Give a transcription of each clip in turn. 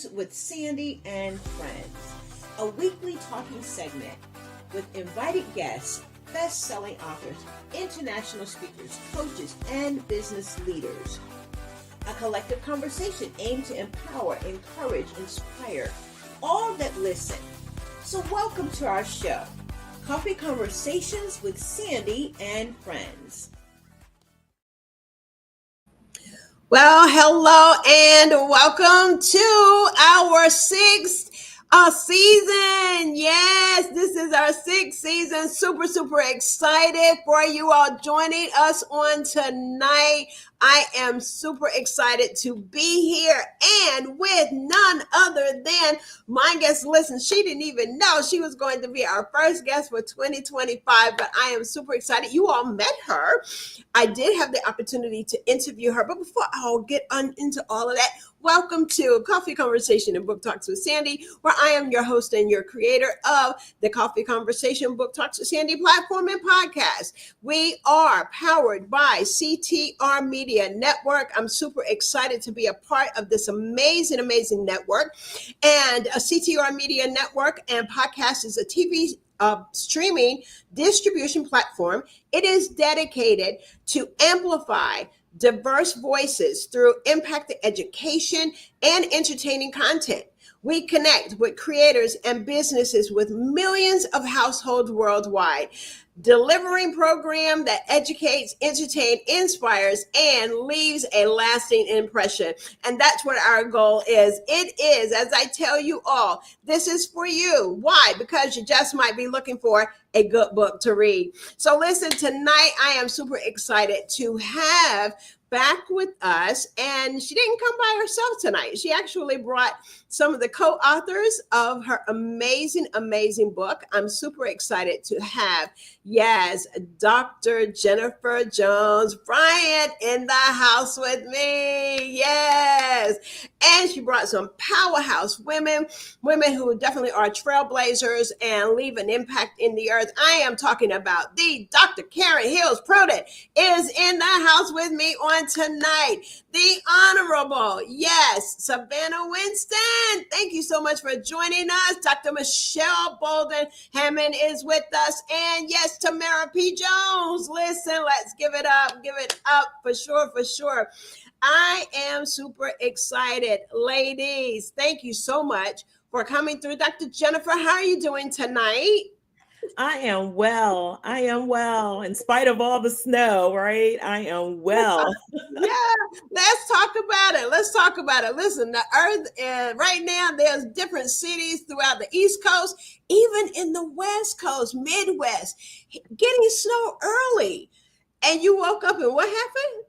Conversations with Sandy and Friends, a weekly talking segment with invited guests, best-selling authors, international speakers, coaches, and business leaders. A collective conversation aimed to empower, encourage, inspire all that listen. So welcome to our show, Coffee Conversations with Sandy and Friends. Well, hello and welcome to our sixth season. Yes, this is our sixth season. Super excited for you all joining us on tonight. I am super excited to be here and with none other than my guest. Listen, she didn't even know she was going to be our first guest for 2025, but I am super excited. You all met her. I did have the opportunity to interview her, but before I'll get into all of that, welcome to Coffee Conversation and Book Talks with Sandy, where I am your host and your creator of the Coffee Conversation Book Talks with Sandy platform and podcast. We are powered by CTR Media Network. I'm super excited to be a part of this amazing network. And a CTR Media Network and podcast is a TV streaming distribution platform. It is dedicated to amplify diverse voices through impactful education and entertaining content. We connect with creators and businesses with millions of households worldwide, delivering program that educates, entertains, inspires, and leaves a lasting impression. And that's what our goal is. It is, as I tell you all, this is for you. Why? Because you just might be looking for a good book to read. So listen, tonight I am super excited to have back with us, and she didn't come by herself tonight. She actually brought some of the co-authors of her amazing book. I'm super excited to have, yes, Dr. Jennifer Jones Bryant in the house with me. Yes. And she brought some powerhouse women who definitely are trailblazers and leave an impact in the earth. I am talking about the Dr. Karen Hills Pruden is in the house with me on tonight. The Honorable, yes, Savannah Winston. Thank you so much for joining us. Dr. Michelle Bolden Hammond is with us. And yes, Tamera P. Jones. Listen, let's give it up for sure. I am super excited. Ladies, thank you so much for coming through. Dr. Jennifer, how are you doing tonight? I am well. In spite of all the snow, right? I am well. Yeah, let's talk about it. Listen, the earth, right now, there's different cities throughout the East Coast, even in the West Coast, Midwest, getting snow early. And you woke up and what happened?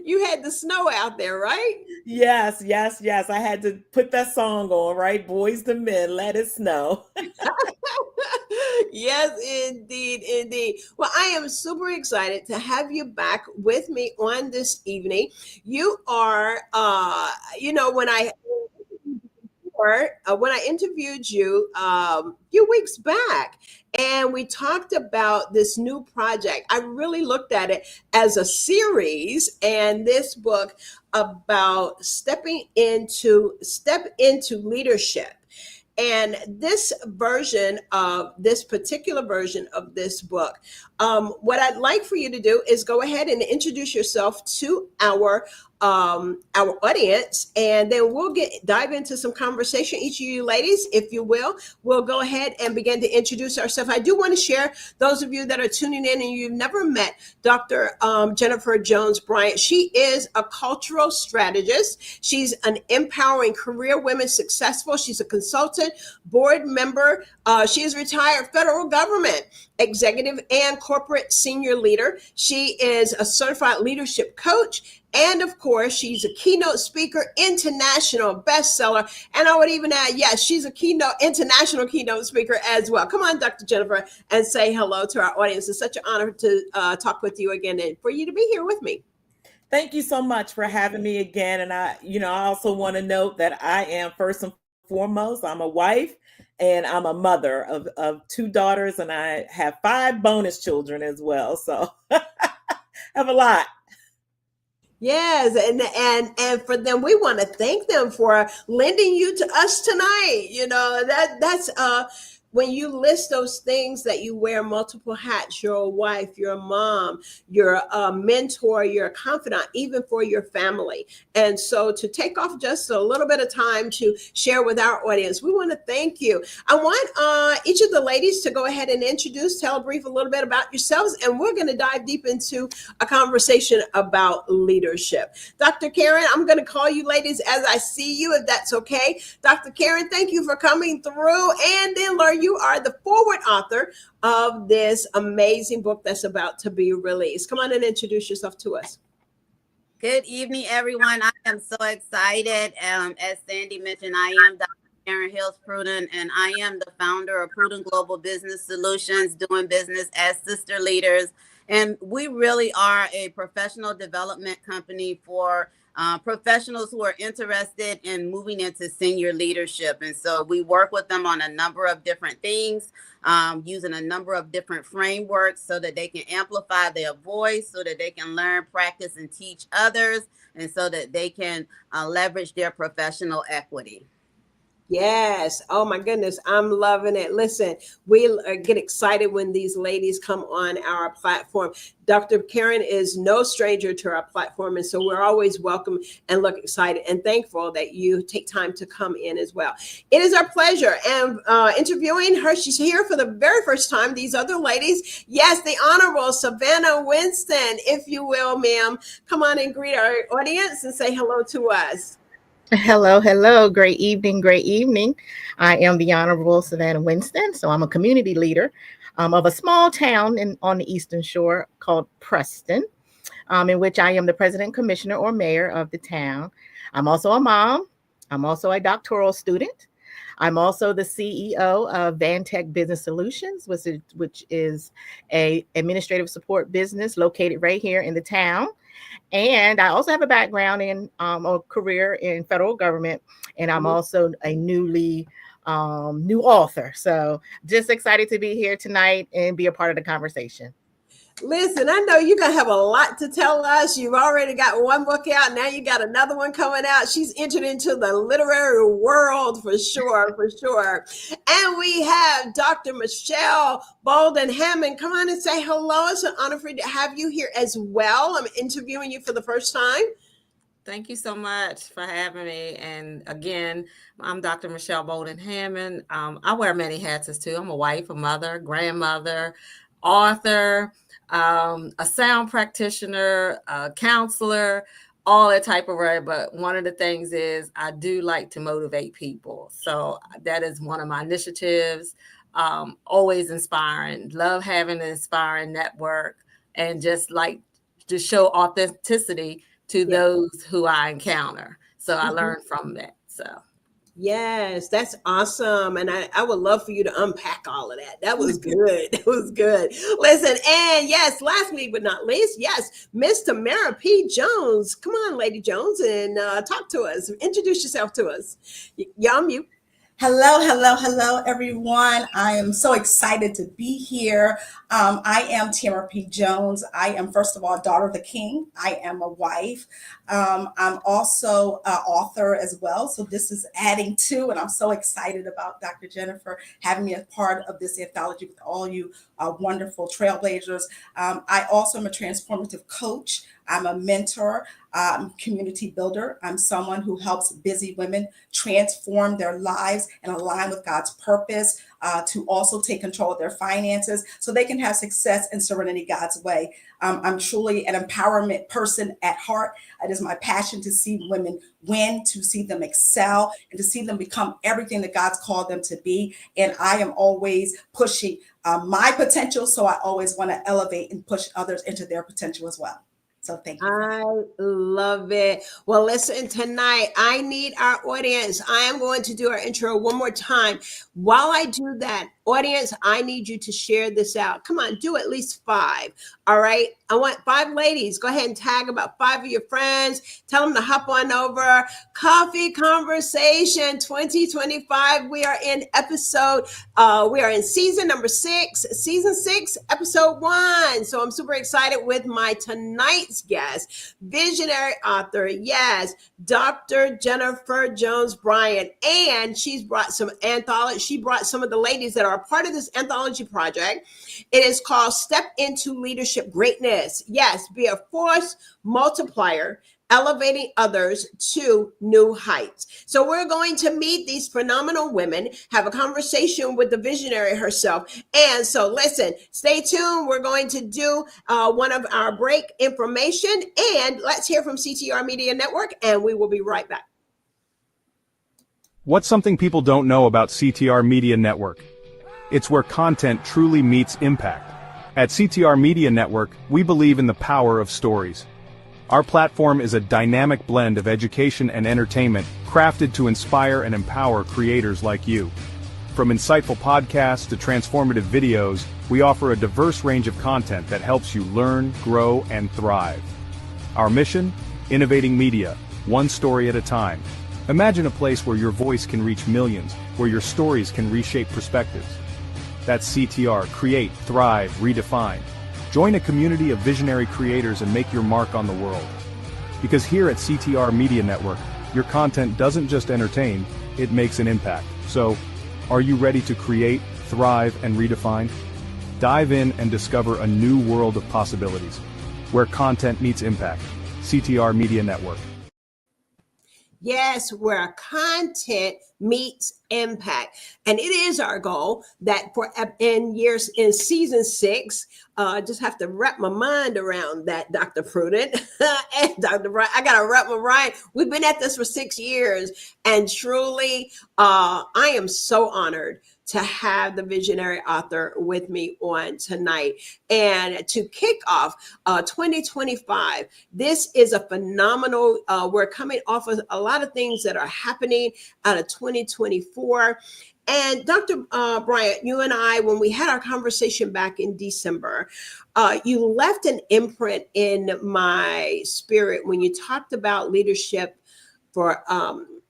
You had the snow out there, right? Yes. I had to put that song on, right? Boys to Men, let it snow. Yes, indeed. Well, I am super excited to have you back with me on this evening. You are, when I interviewed you a few weeks back, and we talked about this new project. I really looked at it as a series, and this book about step into leadership. And this particular version of this book, what I'd like for you to do is go ahead and introduce yourself to our audience, and then we'll dive into some conversation. Each of you ladies, if you will go ahead and begin to introduce ourselves. I do want to share, those of you that are tuning in and you've never met Dr. Jennifer Jones Bryant. She is a cultural strategist. She's an empowering career women successful. She's a consultant, board member. She is retired federal government executive and corporate senior leader. She is a certified leadership coach. And of course, she's a keynote speaker, international bestseller. And I would even add, yes, she's a international keynote speaker as well. Come on, Dr. Jennifer, and say hello to our audience. It's such an honor to talk with you again and for you to be here with me. Thank you so much for having me again. And I also want to note that I am, first and foremost, I'm a wife and I'm a mother of two daughters, and I have 5 bonus children as well. So I have a lot. Yes, and for them, we want to thank them for lending you to us tonight. You know that's when you list those things that you wear multiple hats. You're a wife, you're a mom, you're a mentor, you're a confidant, even for your family. And so to take off just a little bit of time to share with our audience, we want to thank you. I want each of the ladies to go ahead and tell a brief a little bit about yourselves, and we're going to dive deep into a conversation about leadership. Dr. Karen, I'm going to call you ladies as I see you, if that's okay. Dr. Karen, thank you for coming through. And then, Laura, you are the forward author of this amazing book that's about to be released. Come on and introduce yourself to us. Good evening, everyone. I am so excited. As Sandy mentioned, I am Dr. Karen Hills Pruden, and I am the founder of Pruden Global Business Solutions, doing business as sister leaders. And we really are a professional development company for professionals who are interested in moving into senior leadership. And so we work with them on a number of different things, using a number of different frameworks so that they can amplify their voice, so that they can learn, practice, and teach others, and so that they can leverage their professional equity. Yes. Oh my goodness. I'm loving it. Listen, we get excited when these ladies come on our platform. Dr. Karen is no stranger to our platform. And so we're always welcome and look excited and thankful that you take time to come in as well. It is our pleasure. And interviewing her, she's here for the very first time. These other ladies, yes, the Honorable Savannah Winston, if you will, ma'am, come on and greet our audience and say hello to us. Hello, hello. Great evening, great evening. I am the Honorable Savannah Winston. So I'm a community leader of a small town on the Eastern Shore called Preston, in which I am the president, commissioner, or mayor of the town. I'm also a mom. I'm also a doctoral student. I'm also the CEO of Vantech Business Solutions, which is a administrative support business located right here in the town. And I also have a background in a career in federal government, and I'm also a new author. So just excited to be here tonight and be a part of the conversation. Listen, I know you're going to have a lot to tell us. You've already got one book out. Now you got another one coming out. She's entered into the literary world for sure, for sure. And we have Dr. Michelle Bolden Hammond. Come on and say hello. It's an honor for you to have you here as well. I'm interviewing you for the first time. Thank you so much for having me. And again, I'm Dr. Michelle Bolden Hammond. I wear many hats as too. I'm a wife, a mother, grandmother, author, a sound practitioner, a counselor, all that type of way. But one of the things is I do like to motivate people. So that is one of my initiatives. Always inspiring, love having an inspiring network, and just like to show authenticity to those who I encounter. So I learned from that. So. Yes, that's awesome. And I would love for you to unpack all of that. That was good. That was good. Listen, and yes, lastly but not least, yes, Miss Tamera P. Jones. Come on, Lady Jones, and talk to us. Introduce yourself to us. Y'all mute. Hello, hello, hello, everyone. I am so excited to be here. I am Tamera P. Jones. I am, first of all, a daughter of the King. I am a wife. I'm also an author as well. So this is adding to, and I'm so excited about Dr. Jennifer having me as part of this anthology with all you wonderful trailblazers. I also am a transformative coach. I'm a mentor, community builder. I'm someone who helps busy women transform their lives and align with God's purpose, to also take control of their finances so they can have success and serenity God's way. I'm truly an empowerment person at heart. It is my passion to see women win, to see them excel, and to see them become everything that God's called them to be. And I am always pushing my potential. So I always want to elevate and push others into their potential as well. So thank you. I love it. Well, listen, tonight I need our audience. I am going to do our intro one more time. While I do that, Audience, I need you to share this out. Come on, do at least 5. All right. I want 5 ladies. Go ahead and tag about 5 of your friends. Tell them to hop on over. Coffee Conversation 2025. We are in season number 6, season 6, episode 1. So I'm super excited with my tonight's guest, visionary author, yes, Dr. Jennifer Jones Bryant. And she's brought some anthology. She brought some of the ladies that are a part of this anthology project. It is called Step Into Leadership Greatness. Yes, be a force multiplier, elevating others to new heights. So we're going to meet these phenomenal women, have a conversation with the visionary herself. And so listen, stay tuned. We're going to do one of our break information, and let's hear from CTR Media Network, and we will be right back. What's something people don't know about CTR Media Network? It's where content truly meets impact. At CTR Media Network, we believe in the power of stories. Our platform is a dynamic blend of education and entertainment, crafted to inspire and empower creators like you. From insightful podcasts to transformative videos, we offer a diverse range of content that helps you learn, grow, and thrive. Our mission? Innovating media, one story at a time. Imagine a place where your voice can reach millions, where your stories can reshape perspectives. That's CTR, create, thrive, redefine. Join a community of visionary creators and make your mark on the world. Because here at CTR Media Network, your content doesn't just entertain, it makes an impact. So, are you ready to create, thrive, and redefine? Dive in and discover a new world of possibilities, where content meets impact. CTR Media Network. Yes, where content meets impact. And it is our goal that in season 6, just have to wrap my mind around that, Dr. Pruden and Dr. Bryant. I got to wrap my mind. We've been at this for 6 years, and truly, I am so honored to have the visionary author with me on tonight. And to kick off 2025, this is a phenomenal, we're coming off of a lot of things that are happening out of 2024. And Dr. Bryant, you and I, when we had our conversation back in December, you left an imprint in my spirit when you talked about leadership for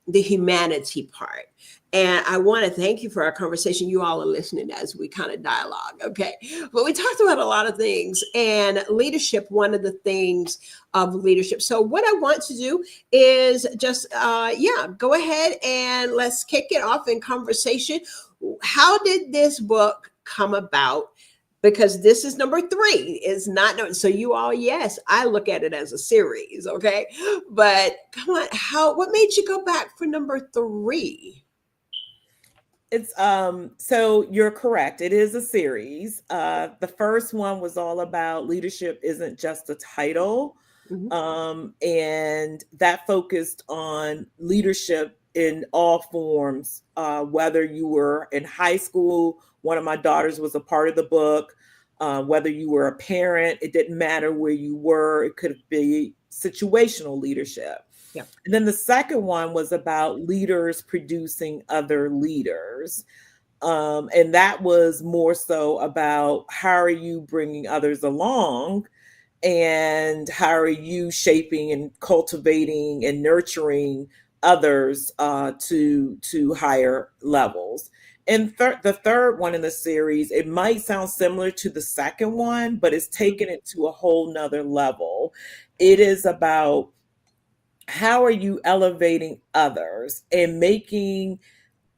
the humanity part. And I want to thank you for our conversation. You all are listening as we kind of dialogue, okay? But we talked about a lot of things, and leadership, one of the things of leadership. So what I want to do is just, go ahead and let's kick it off in conversation. How did this book come about? Because this is number 3. It's not, so you all, yes, I look at it as a series, okay? But come on, what made you go back for number 3? It's so you're correct. It is a series. The first one was all about leadership isn't just a title. Mm-hmm. And that focused on leadership in all forms, whether you were in high school. One of my daughters was a part of the book. Whether you were a parent, it didn't matter where you were. It could be situational leadership. Yeah. And then the second one was about leaders producing other leaders. And that was more so about how are you bringing others along, and how are you shaping and cultivating and nurturing others to higher levels. And the third one in the series, it might sound similar to the second one, but it's taken it to a whole nother level. It is about how are you elevating others and making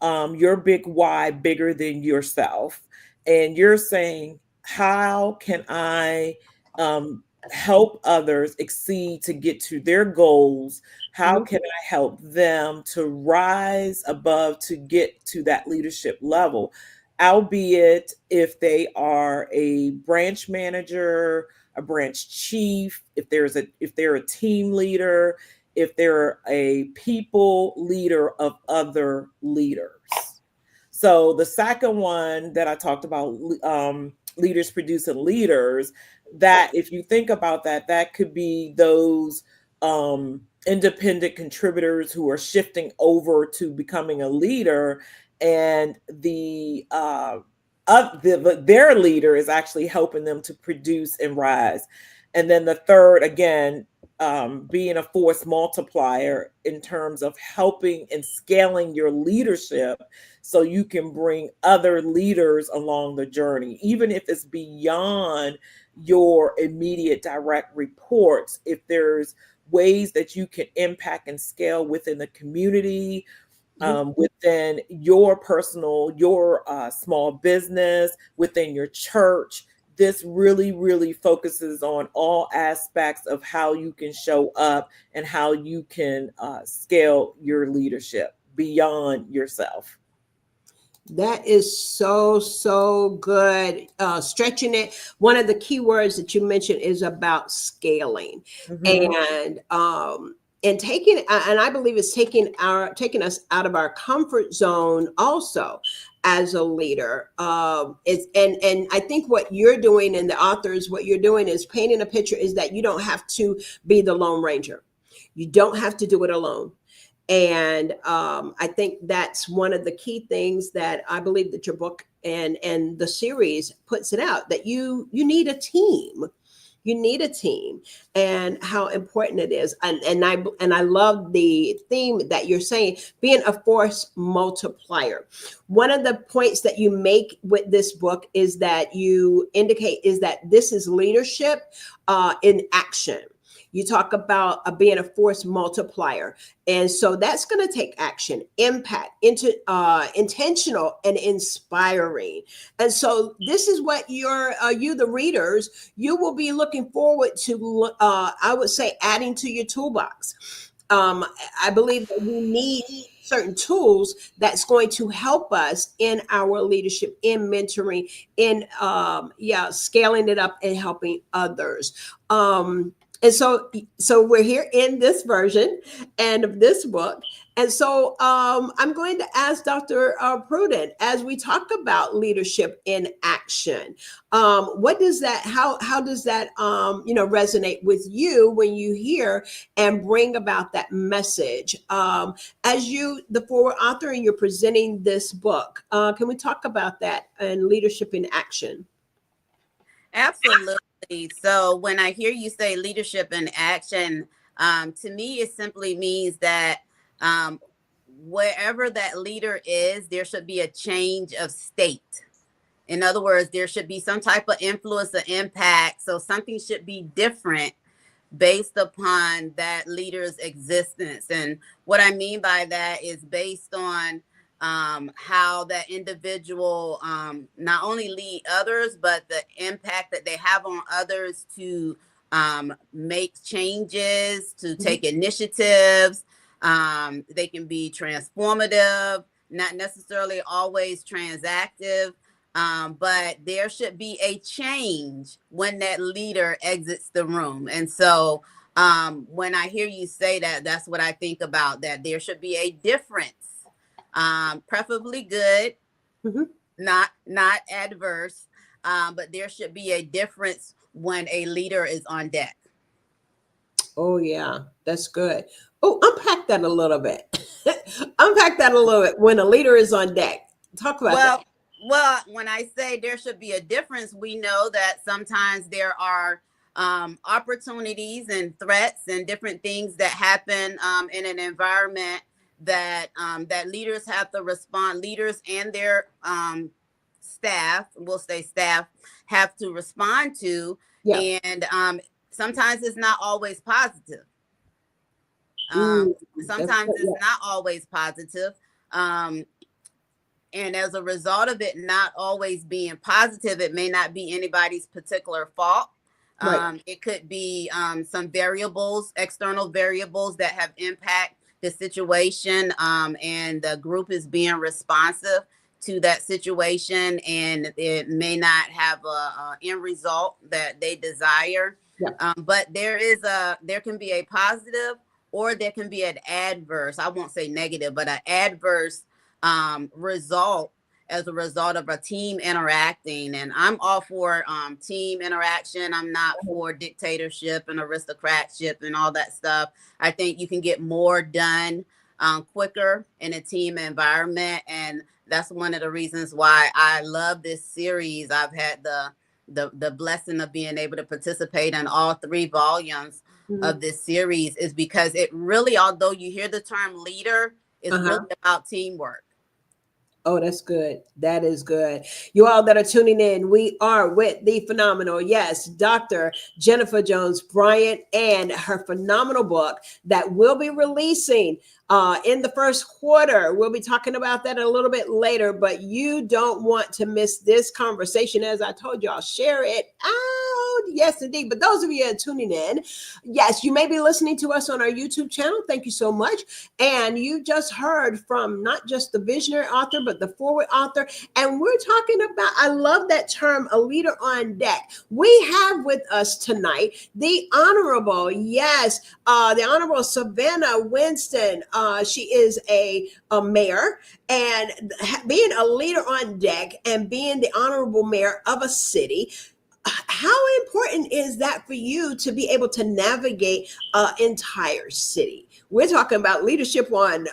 your big why bigger than yourself. And you're saying, how can I help others exceed to get to their goals? How can I help them to rise above to get to that leadership level? Albeit if they are a branch manager, a branch chief, if they're a team leader, if they're a people leader of other leaders. So the second one that I talked about, leaders producing leaders, that if you think about that, that could be those independent contributors who are shifting over to becoming a leader, and the their leader is actually helping them to produce and rise. And then the third, again, being a force multiplier in terms of helping and scaling your leadership so you can bring other leaders along the journey, even if it's beyond your immediate direct reports. If there's ways that you can impact and scale within the community, within your personal, your small business, within your church. This really, really focuses on all aspects of how you can show up and how you can scale your leadership beyond yourself. That is so good. Stretching it. One of the key words that you mentioned is about scaling, and taking, and I believe it's taking us out of our comfort zone also as a leader. And I think what you're doing, and the authors, what you're doing is painting a picture is that you don't have to be the Lone Ranger. You don't have to do it alone. And I think that's one of the key things that I believe that your book and the series puts it out, that you need a team. You need a team, and how important it is. And I love the theme that you're saying, being a force multiplier. One of the points that you make with this book is that you indicate is that this is leadership in action. You talk about being a force multiplier. And so that's going to take action, impact, intentional and inspiring. And so this is what you, the readers, you will be looking forward to, I would say, adding to your toolbox. I believe that we need certain tools that's going to help us in our leadership, in mentoring, in scaling it up and helping others. And so we're here in this version and of this book. And so I'm going to ask Dr. Pruden, as we talk about leadership in action, what does that, how does that, resonate with you when you hear and bring about that message? As you, the forward author, and you're presenting this book, can we talk about that and leadership in action? Absolutely. So when I hear you say leadership in action, to me, it simply means that wherever that leader is, there should be a change of state. In other words, there should be some type of influence or impact. So something should be different based upon that leader's existence. And what I mean by that is based on how that individual not only lead others, but the impact that they have on others to make changes, to take initiatives. They can be transformative, not necessarily always transactive, but there should be a change when that leader exits the room. And so when I hear you say that, that's what I think about, that there should be a difference. Preferably good, not adverse, but there should be a difference when a leader is on deck. Oh yeah, that's good. Oh, unpack that a little bit. Unpack that a little bit. When a leader is on deck, talk about that. Well, when I say there should be a difference, we know that sometimes there are opportunities and threats and different things that happen in an environment that leaders have to respond, leaders and their staff, we'll say staff, have to respond to. Yeah. And sometimes it's not always positive. Sometimes it's not always positive. And as a result of it not always being positive, it may not be anybody's particular fault. Right. It could be some variables, external variables that have impact the situation, and the group is being responsive to that situation, and it may not have a end result that they desire. Yeah. But there can be a positive, or there can be an adverse, I won't say negative, but an adverse result as a result of a team interacting. And I'm all for team interaction. I'm not for dictatorship and aristocratship and all that stuff. I think you can get more done quicker in a team environment. And that's one of the reasons why I love this series. I've had the blessing of being able to participate in all 3 volumes of this series, is because it really, although you hear the term leader, it's really about teamwork. Oh, that's good. That is good. You all that are tuning in, we are with the phenomenal, yes, Dr. Jennifer Jones Bryant, and her phenomenal book that we'll be releasing in the first quarter. We'll be talking about that a little bit later, but you don't want to miss this conversation. As I told you, I'll share it out. Yes, indeed. But those of you that are tuning in, yes, you may be listening to us on our YouTube channel. Thank you so much. And you just heard from not just the visionary author, but the forward author. And we're talking about, I love that term, a leader on deck. We have with us tonight the Honorable, yes, the Honorable Savannah Winston. She is a mayor, and being a leader on deck and being the honorable mayor of a city, how important is that for you to be able to navigate an entire city? We're talking about leadership on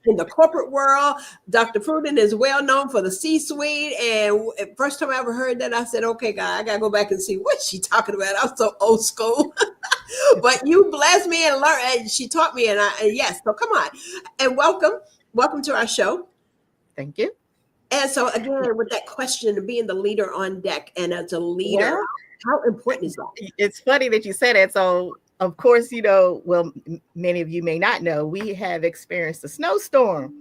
in the corporate world. Dr. Pruden is well known for the C-suite. And first time I ever heard that, I said, okay, God, I got to go back and see what she's talking about. I'm so old school. But you blessed me and learned, and she taught me. And yes, so come on. And welcome to our show. Thank you. And so again, with that question of being the leader on deck, and as a leader, how important is that? It's funny that you said it. So of course, you know, well, many of you may not know, we have experienced a snowstorm.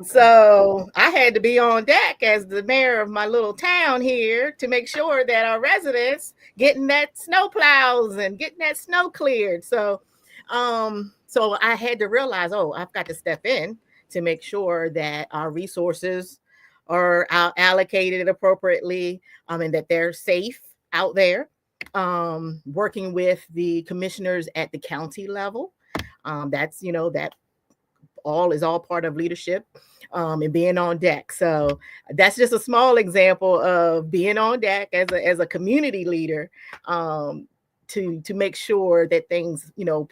Okay. So I had to be on deck as the mayor of my little town here to make sure that our residents getting that snow plows and getting that snow cleared. So I had to realize, I've got to step in to make sure that our resources are allocated appropriately, and that they're safe out there. Working with the commissioners at the county level. That's, you know, that is all part of leadership, and being on deck. So that's just a small example of being on deck as a community leader, to make sure that things, you know,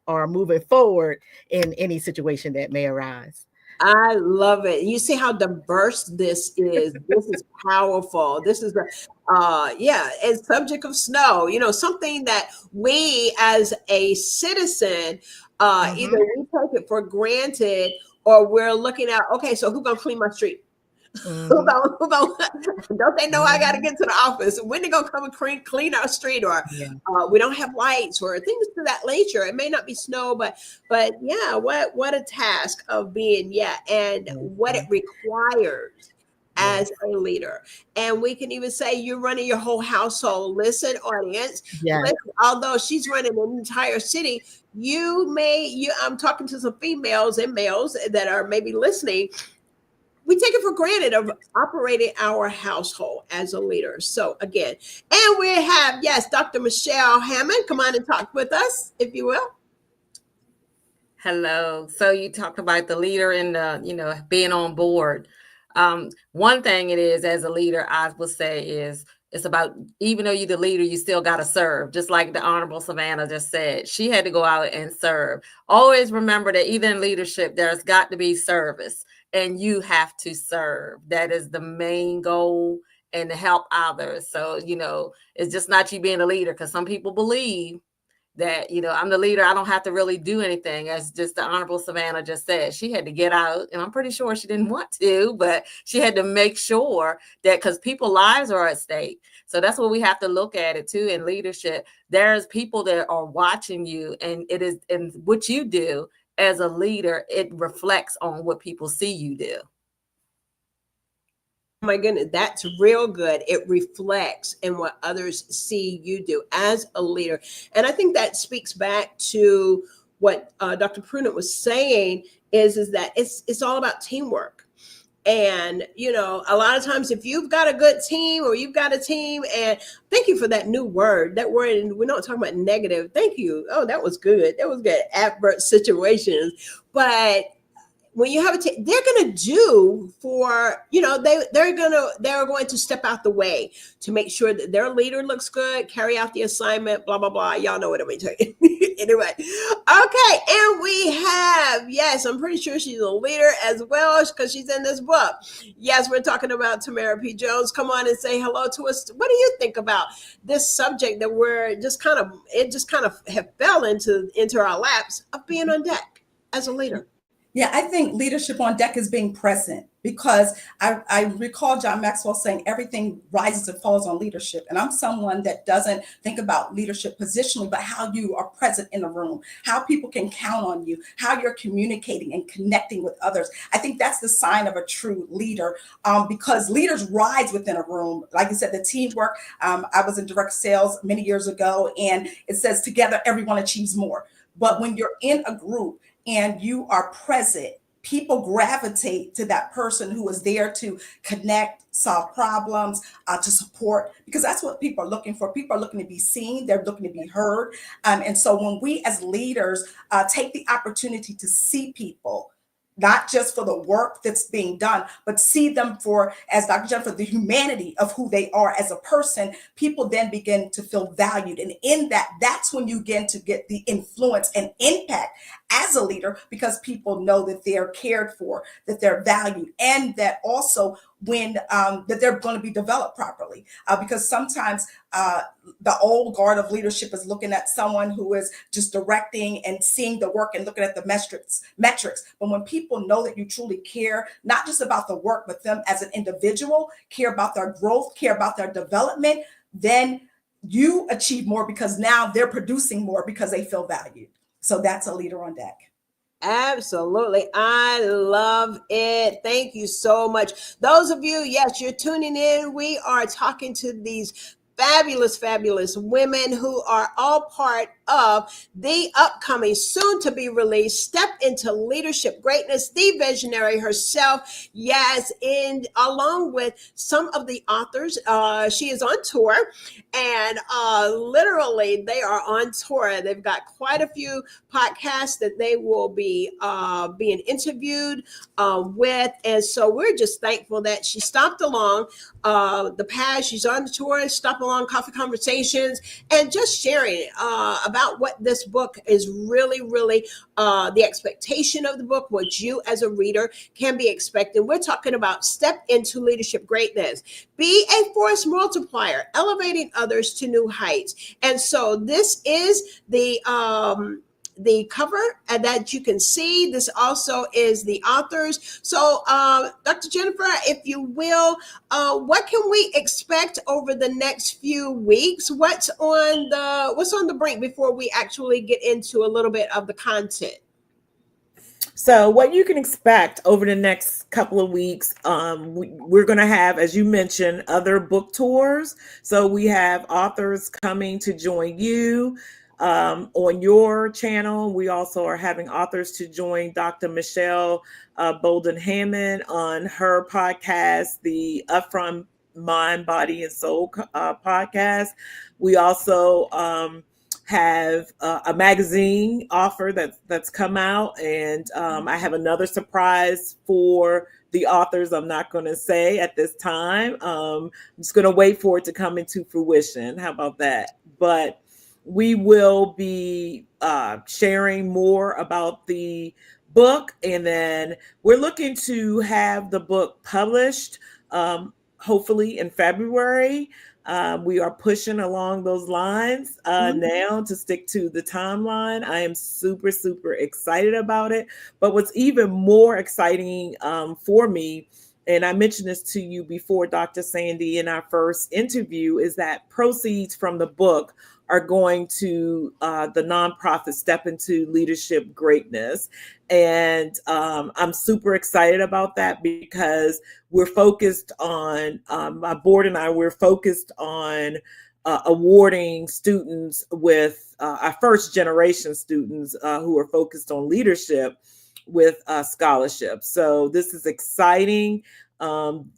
are moving forward in any situation that may arise. I love it. You see how diverse this is. This is powerful. This is a subject of snow, you know, something that we as a citizen, either we take it for granted, or we're looking at, okay, so who's gonna clean my street? Who gonna, don't they know I got to get to the office? When they gonna come and clean our street? Or we don't have lights, or things to that nature. It may not be snow, but yeah, what a task of being, and what it requires as a leader. And we can even say you're running your whole household. Listen, audience, listen, although she's running an entire city, I'm talking to some females and males that are maybe listening. We take it for granted of operating our household as a leader. So again, and we have, yes, Dr. Michelle Hammond. Come on and talk with us, if you will. Hello. So you talked about the leader and the, being on board. One thing it is, as a leader, I would say is, it's about, even though you're the leader, you still got to serve. Just like the Honorable Savannah just said, she had to go out and serve. Always remember that even in leadership, there's got to be service. And you have to serve. That is the main goal, and to help others. So, it's just not you being a leader, because some people believe that, I'm the leader, I don't have to really do anything. As just the Honorable Savannah just said, she had to get out, and I'm pretty sure she didn't want to, but she had to make sure that, because people's lives are at stake. So that's what we have to look at it too in leadership. There's people that are watching you, and it is, and what you do as a leader, it reflects on what people see you do. Oh my goodness, that's real good. It reflects in what others see you do as a leader. And I think that speaks back to what Dr. Pruden was saying, is that it's all about teamwork. And, a lot of times if you've got a good team, or you've got a team, and thank you for that new word, we're not talking about negative. Thank you. Oh, that was good. That was good. Adverse situations. But when you have a team, they're going to do for, they're going to step out the way to make sure that their leader looks good, carry out the assignment, blah, blah, blah. Y'all know what I mean. Anyway. Okay. And we have, yes, I'm pretty sure she's a leader as well because she's in this book. Yes, we're talking about Tamera P. Jones. Come on and say hello to us. What do you think about this subject that we're just kind of have fell into our laps of being on deck as a leader? Yeah, I think leadership on deck is being present, because I recall John Maxwell saying everything rises and falls on leadership. And I'm someone that doesn't think about leadership positionally, but how you are present in a room, how people can count on you, how you're communicating and connecting with others. I think that's the sign of a true leader, because leaders rise within a room. Like you said, the teamwork. I was in direct sales many years ago, and it says together, everyone achieves more. But when you're in a group and you are present, people gravitate to that person who is there to connect, solve problems, to support, because that's what people are looking for. People are looking to be seen. They're looking to be heard. And so when we as leaders take the opportunity to see people, not just for the work that's being done, but see them for, as Dr. Jennifer, the humanity of who they are as a person, people then begin to feel valued. And in that, that's when you begin to get the influence and impact as a leader, because people know that they're cared for, that they're valued, and that also when that they're going to be developed properly. Because sometimes the old guard of leadership is looking at someone who is just directing and seeing the work and looking at the metrics. But when people know that you truly care, not just about the work, but them as an individual, care about their growth, care about their development, then you achieve more, because now they're producing more because they feel valued. So that's a leader on deck. Absolutely. I love it. Thank you so much. Those of you, yes, you're tuning in. We are talking to these fabulous women who are all part of the upcoming, soon to be released, Step into Leadership Greatness, the visionary herself. Yes, and along with some of the authors, she is on tour, and literally they are on tour. They've got quite a few podcasts that they will be being interviewed with, and so we're just thankful that she stopped along the past. She's on the tour, stop along coffee conversations, and just sharing about what this book is really the expectation of the book, what you as a reader can be expecting. We're talking about Step into Leadership Greatness. Be a force multiplier, elevating others to new heights. And so this is the cover that you can see. This also is the authors. So Dr. Jennifer, if you will, what can we expect over the next few weeks? What's on the brink before we actually get into a little bit of the content? So what you can expect over the next couple of weeks, we're going to have, as you mentioned, other book tours. So we have authors coming to join you on your channel. We also are having authors to join Dr. Michelle Bolden-Hammond on her podcast, the Upfront Mind, Body, and Soul podcast. We also have a magazine offer that's come out, and I have another surprise for the authors I'm not going to say at this time. I'm just going to wait for it to come into fruition. How about that? But we will be sharing more about the book, and then we're looking to have the book published hopefully in February. We are pushing along those lines now to stick to the timeline. I am super excited about it. But what's even more exciting for me, and I mentioned this to you before, Dr. Sandy, in our first interview, is that proceeds from the book are going to the nonprofit Step into Leadership Greatness. And I'm super excited about that, because we're focused on, my board and I, we're focused on awarding students with our first generation students who are focused on leadership with scholarships. So this is exciting.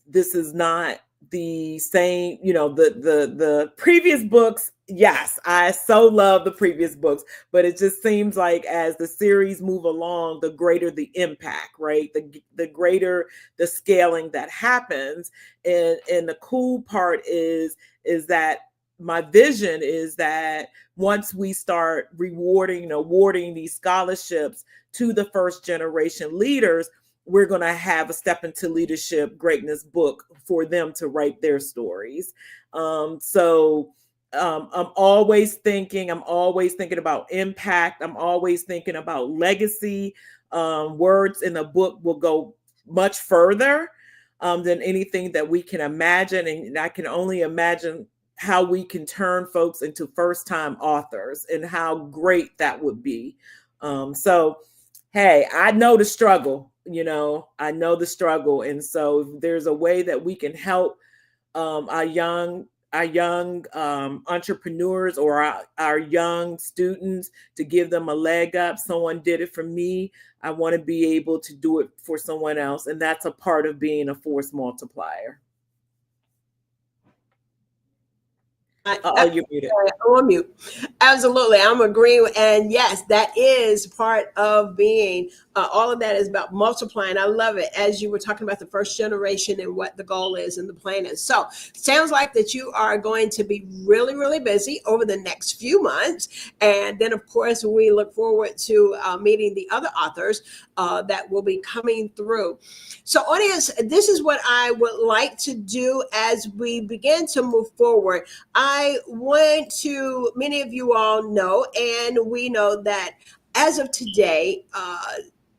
This is not the same, the previous books, Yes, I so love the previous books, but it just seems like as the series move along, the greater the impact, right? The greater the scaling that happens. And the cool part is that my vision is that once we start rewarding and awarding these scholarships to the first generation leaders, we're going to have a Step into Leadership Greatness book for them to write their stories. I'm always thinking about impact. I'm always thinking about legacy. Words in the book will go much further than anything that we can imagine. And I can only imagine how we can turn folks into first-time authors and how great that would be. Hey, I know the struggle, I know the struggle. And so if there's a way that we can help our young entrepreneurs or our young students to give them a leg up. Someone did it for me. I want to be able to do it for someone else. And that's a part of being a force multiplier. You're muted. Oh, I'm mute. Absolutely. I'm agreeing. And yes, that is part of being, all of that is about multiplying. I love it. As you were talking about the first generation and what the goal is and the plan is. So sounds like that you are going to be really, really busy over the next few months. And then of course, we look forward to meeting the other authors that will be coming through. So audience, this is what I would like to do as we begin to move forward. I want to, many of you all know, and we know that as of today,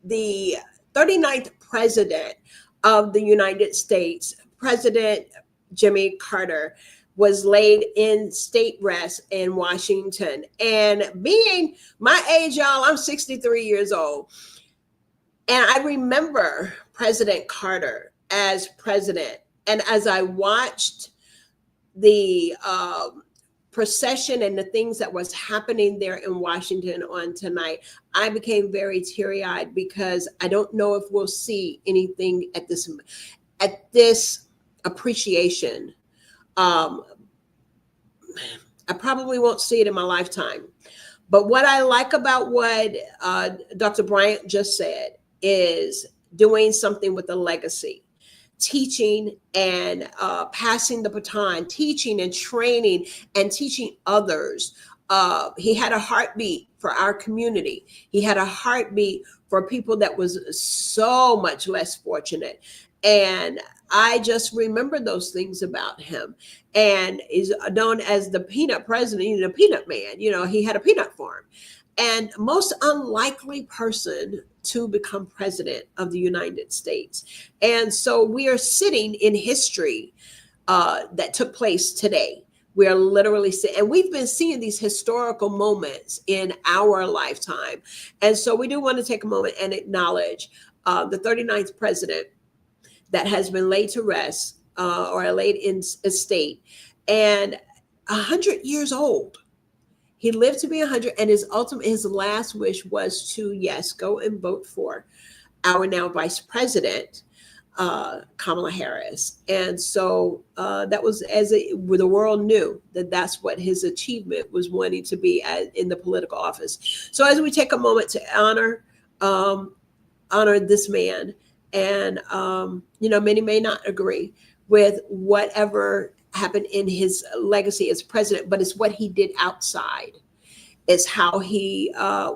the 39th president of the United States, President Jimmy Carter, was laid in state rest in Washington. And being my age, y'all, I'm 63 years old. And I remember President Carter as president. And as I watched the procession and the things that was happening there in Washington on tonight, I became very teary-eyed because I don't know if we'll see anything at this appreciation. I probably won't see it in my lifetime. But what I like about what Dr. Bryant just said is doing something with a legacy. Teaching and passing the baton, teaching and training and teaching others. He had a heartbeat for our community. He had a heartbeat for people that was so much less fortunate. And I just remember those things about him. And is known as the peanut president, the peanut man. He had a peanut farm. And most unlikely person to become president of the United States. And so we are sitting in history that took place today. We are literally sitting, and we've been seeing these historical moments in our lifetime. And so we do want to take a moment and acknowledge the 39th president that has been laid to rest or laid in estate, and 100 years old. He lived to be 100, and his last wish was to, yes, go and vote for our now Vice President, Kamala Harris. And so that was the world knew that that's what his achievement was, wanting to be in the political office. So as we take a moment to honor this man, and many may not agree with whatever happened in his legacy as president, but it's what he did outside. It's how he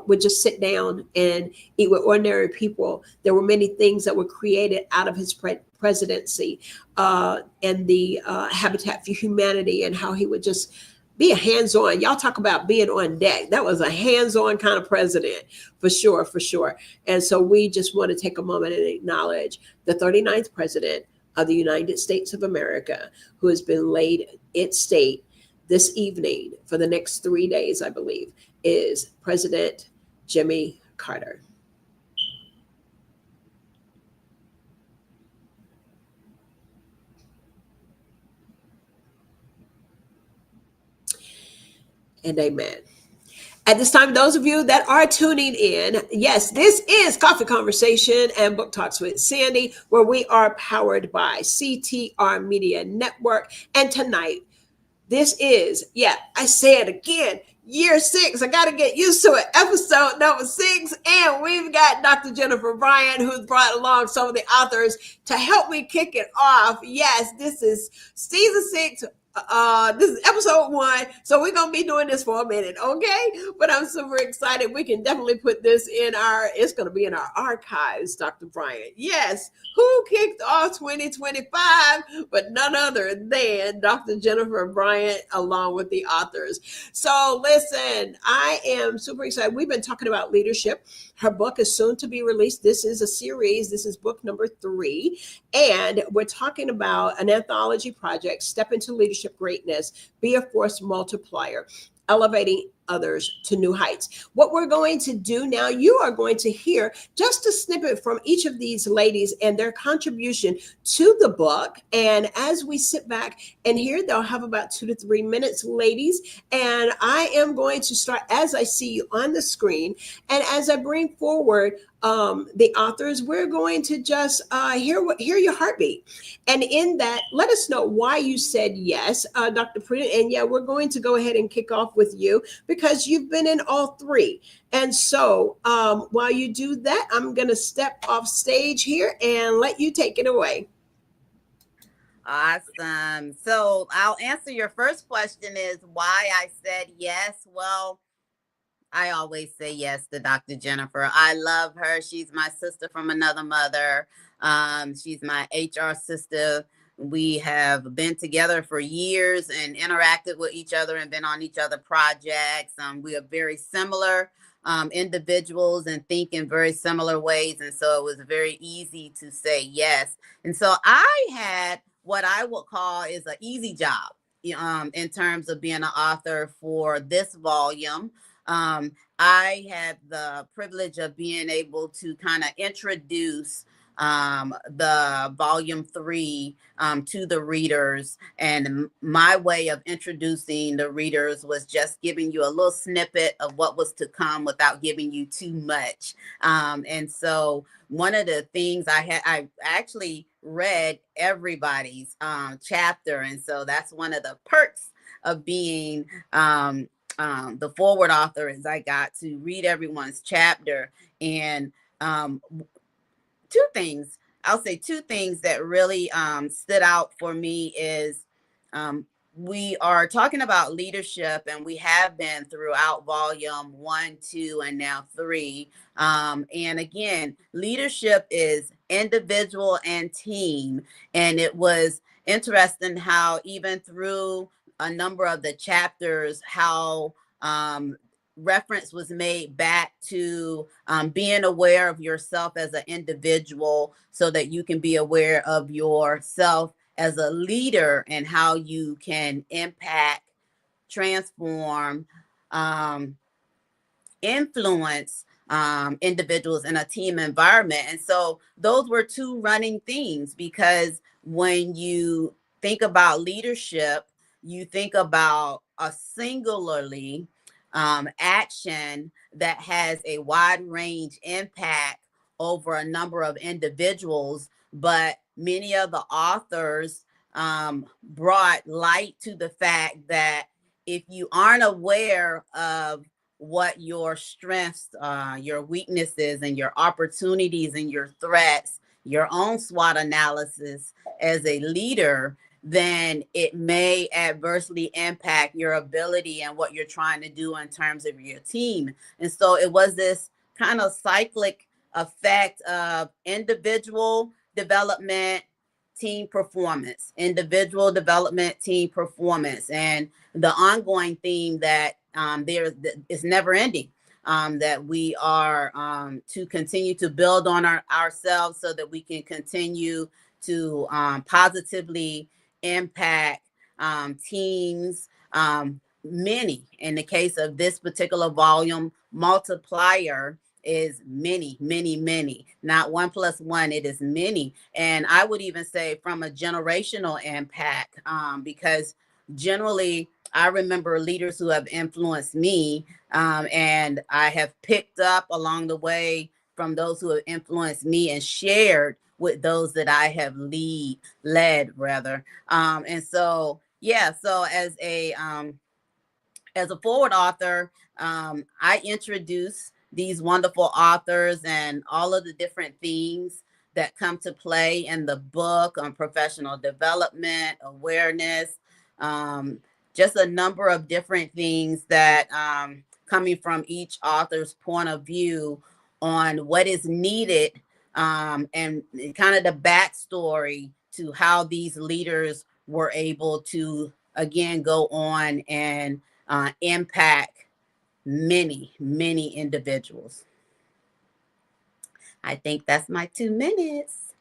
would just sit down and eat with ordinary people. There were many things that were created out of his presidency and the Habitat for Humanity, and how he would just be a hands-on. Y'all talk about being on deck. That was a hands-on kind of president, for sure, for sure. And so we just want to take a moment and acknowledge the 39th president of the United States of America, who has been laid in state this evening for the next 3 days, I believe, is President Jimmy Carter. And amen. At this time, those of you that are tuning in, yes, this is Coffee Conversation and Book Talks with Sandy, where we are powered by CTR Media Network. And tonight, This is, yeah, I say it again, year 6. I got to get used to it. Episode number 6. And we've got Dr. Jennifer Bryant, who's brought along some of the authors to help me kick it off. Yes, this is season 6. This is episode 1, so we're gonna be doing this for a minute, okay? But I'm super excited. We can definitely put this in it's gonna be in our archives, Dr. Bryant. Yes, who kicked off 2025 but none other than Dr. Jennifer Bryant, along with the authors. So listen, I am super excited. We've been talking about leadership. Her book is soon to be released. This is a series. This is book number 3. And we're talking about an anthology project, Step into Leadership Greatness, Be a Force Multiplier, Elevating Others to New Heights. What we're going to do now, you are going to hear just a snippet from each of these ladies and their contribution to the book. And as we sit back and hear, they'll have about 2 to 3 minutes, ladies. And I am going to start as I see you on the screen. And as I bring forward the authors, we're going to just hear your heartbeat. And in that, let us know why you said yes, Dr. Pruden. And yeah, we're going to go ahead and kick off with you because you've been in all 3. And so while you do that, I'm going to step off stage here and let you take it away. Awesome. So I'll answer your first question is why I said yes. Well, I always say yes to Dr. Jennifer. I love her. She's my sister from another mother. She's my HR sister. We have been together for years and interacted with each other and been on each other projects. We are very similar individuals and think in very similar ways. And so it was very easy to say yes. And so I had what I would call is an easy job in terms of being an author for this volume. I had the privilege of being able to kind of introduce the volume 3 to the readers. And my way of introducing the readers was just giving you a little snippet of what was to come without giving you too much. And so one of the things I actually read everybody's chapter. And so that's one of the perks of being the forward author is I got to read everyone's chapter. And I'll say two things that really stood out for me is we are talking about leadership, and we have been throughout volume 1, 2, and now 3. And again, leadership is individual and team. And it was interesting how even through a number of the chapters, how reference was made back to being aware of yourself as an individual so that you can be aware of yourself as a leader and how you can impact, transform, influence individuals in a team environment. And so those were 2 running themes, because when you think about leadership, you think about a singularly action that has a wide range impact over a number of individuals. But many of the authors brought light to the fact that if you aren't aware of what your strengths, your weaknesses, and your opportunities and your threats, your own SWOT analysis as a leader, then it may adversely impact your ability and what you're trying to do in terms of your team. And so it was this kind of cyclic effect of individual development, team performance, individual development, team performance, and the ongoing theme that there is never ending, that we are to continue to build on ourselves so that we can continue to positively impact teams. Many, in the case of this particular volume, Multiplier is many, many, many, not 1 + 1, it is many. And I would even say from a generational impact, because generally I remember leaders who have influenced me, and I have picked up along the way from those who have influenced me and shared with those that I have led. And so Yeah. So as a forward author, I introduce these wonderful authors and all of the different themes that come to play in the book on professional development, awareness, just a number of different things that coming from each author's point of view on what is needed, and kind of the backstory to how these leaders were able to again go on and impact many, many individuals. I think that's my 2 minutes.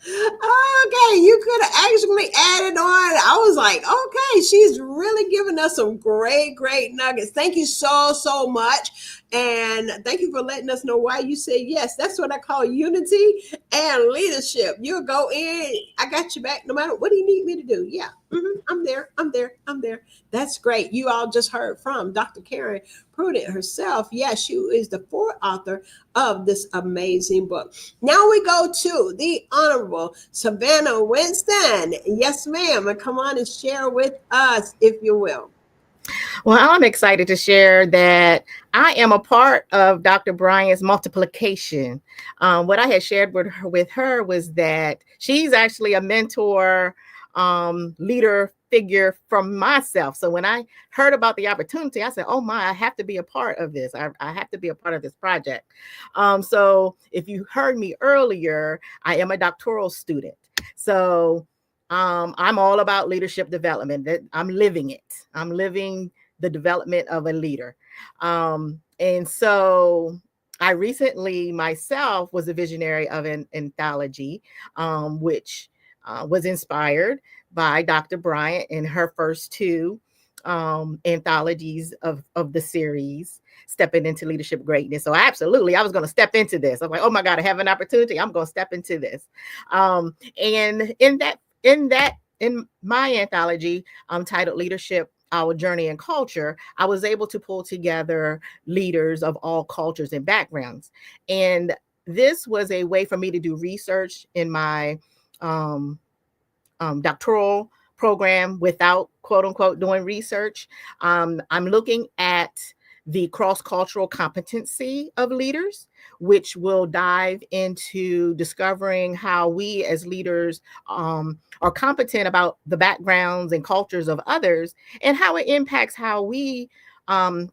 Okay, you could have actually added on. I was like, okay, she's really giving us some great, great nuggets. Thank you so much. And thank you for letting us know why you said yes. That's what I call unity and leadership. You'll go in, I got you back no matter what do you need me to do. Yeah, I'm there. That's great. You all just heard from Dr. Karen Pruden herself. Yeah, she is the fourth author of this amazing book. Now we go to the Honorable Savannah Winston. Yes, ma'am. And come on and share with us, if you will. Well, I'm excited to share that I am a part of Dr. Bryant's multiplication. What I had shared with her was that she's actually a mentor, leader figure from myself. So when I heard about the opportunity, I said, oh my, I have to be a part of this. I have to be a part of this project. So if you heard me earlier, I am a doctoral student. So I'm all about leadership development. That I'm living it. I'm living the development of a leader. And so I recently myself was a visionary of an anthology, which was inspired by Dr. Bryant in her first 2 anthologies of the series, Stepping into Leadership Greatness. So absolutely, I was going to step into this. I'm like, oh my God, I have an opportunity. I'm going to step into this. And in my anthology, titled Leadership, Our Journey and Culture, I was able to pull together leaders of all cultures and backgrounds. And this was a way for me to do research in my doctoral program without, quote unquote, doing research. I'm looking at the cross-cultural competency of leaders, which will dive into discovering how we as leaders are competent about the backgrounds and cultures of others, and how it impacts how we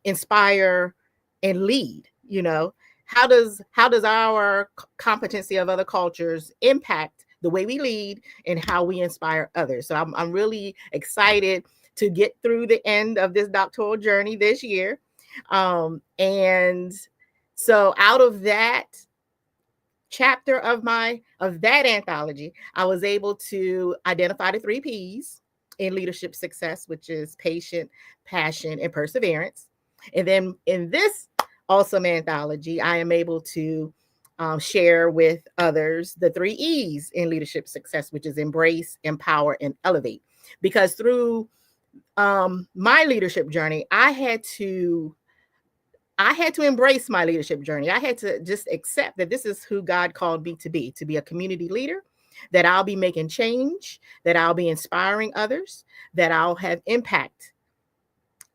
inspire and lead. You know, how does our competency of other cultures impact the way we lead and how we inspire others? So I'm really excited to get through the end of this doctoral journey this year. And so out of that chapter of that anthology, I was able to identify the 3 P's in leadership success, which is patient, passion, and perseverance. And then in this awesome anthology, I am able to share with others the 3 E's in leadership success, which is embrace, empower, and elevate. Because through my leadership journey, I had to embrace my leadership journey. I had to just accept that this is who God called me to be a community leader, that I'll be making change, that I'll be inspiring others, that I'll have impact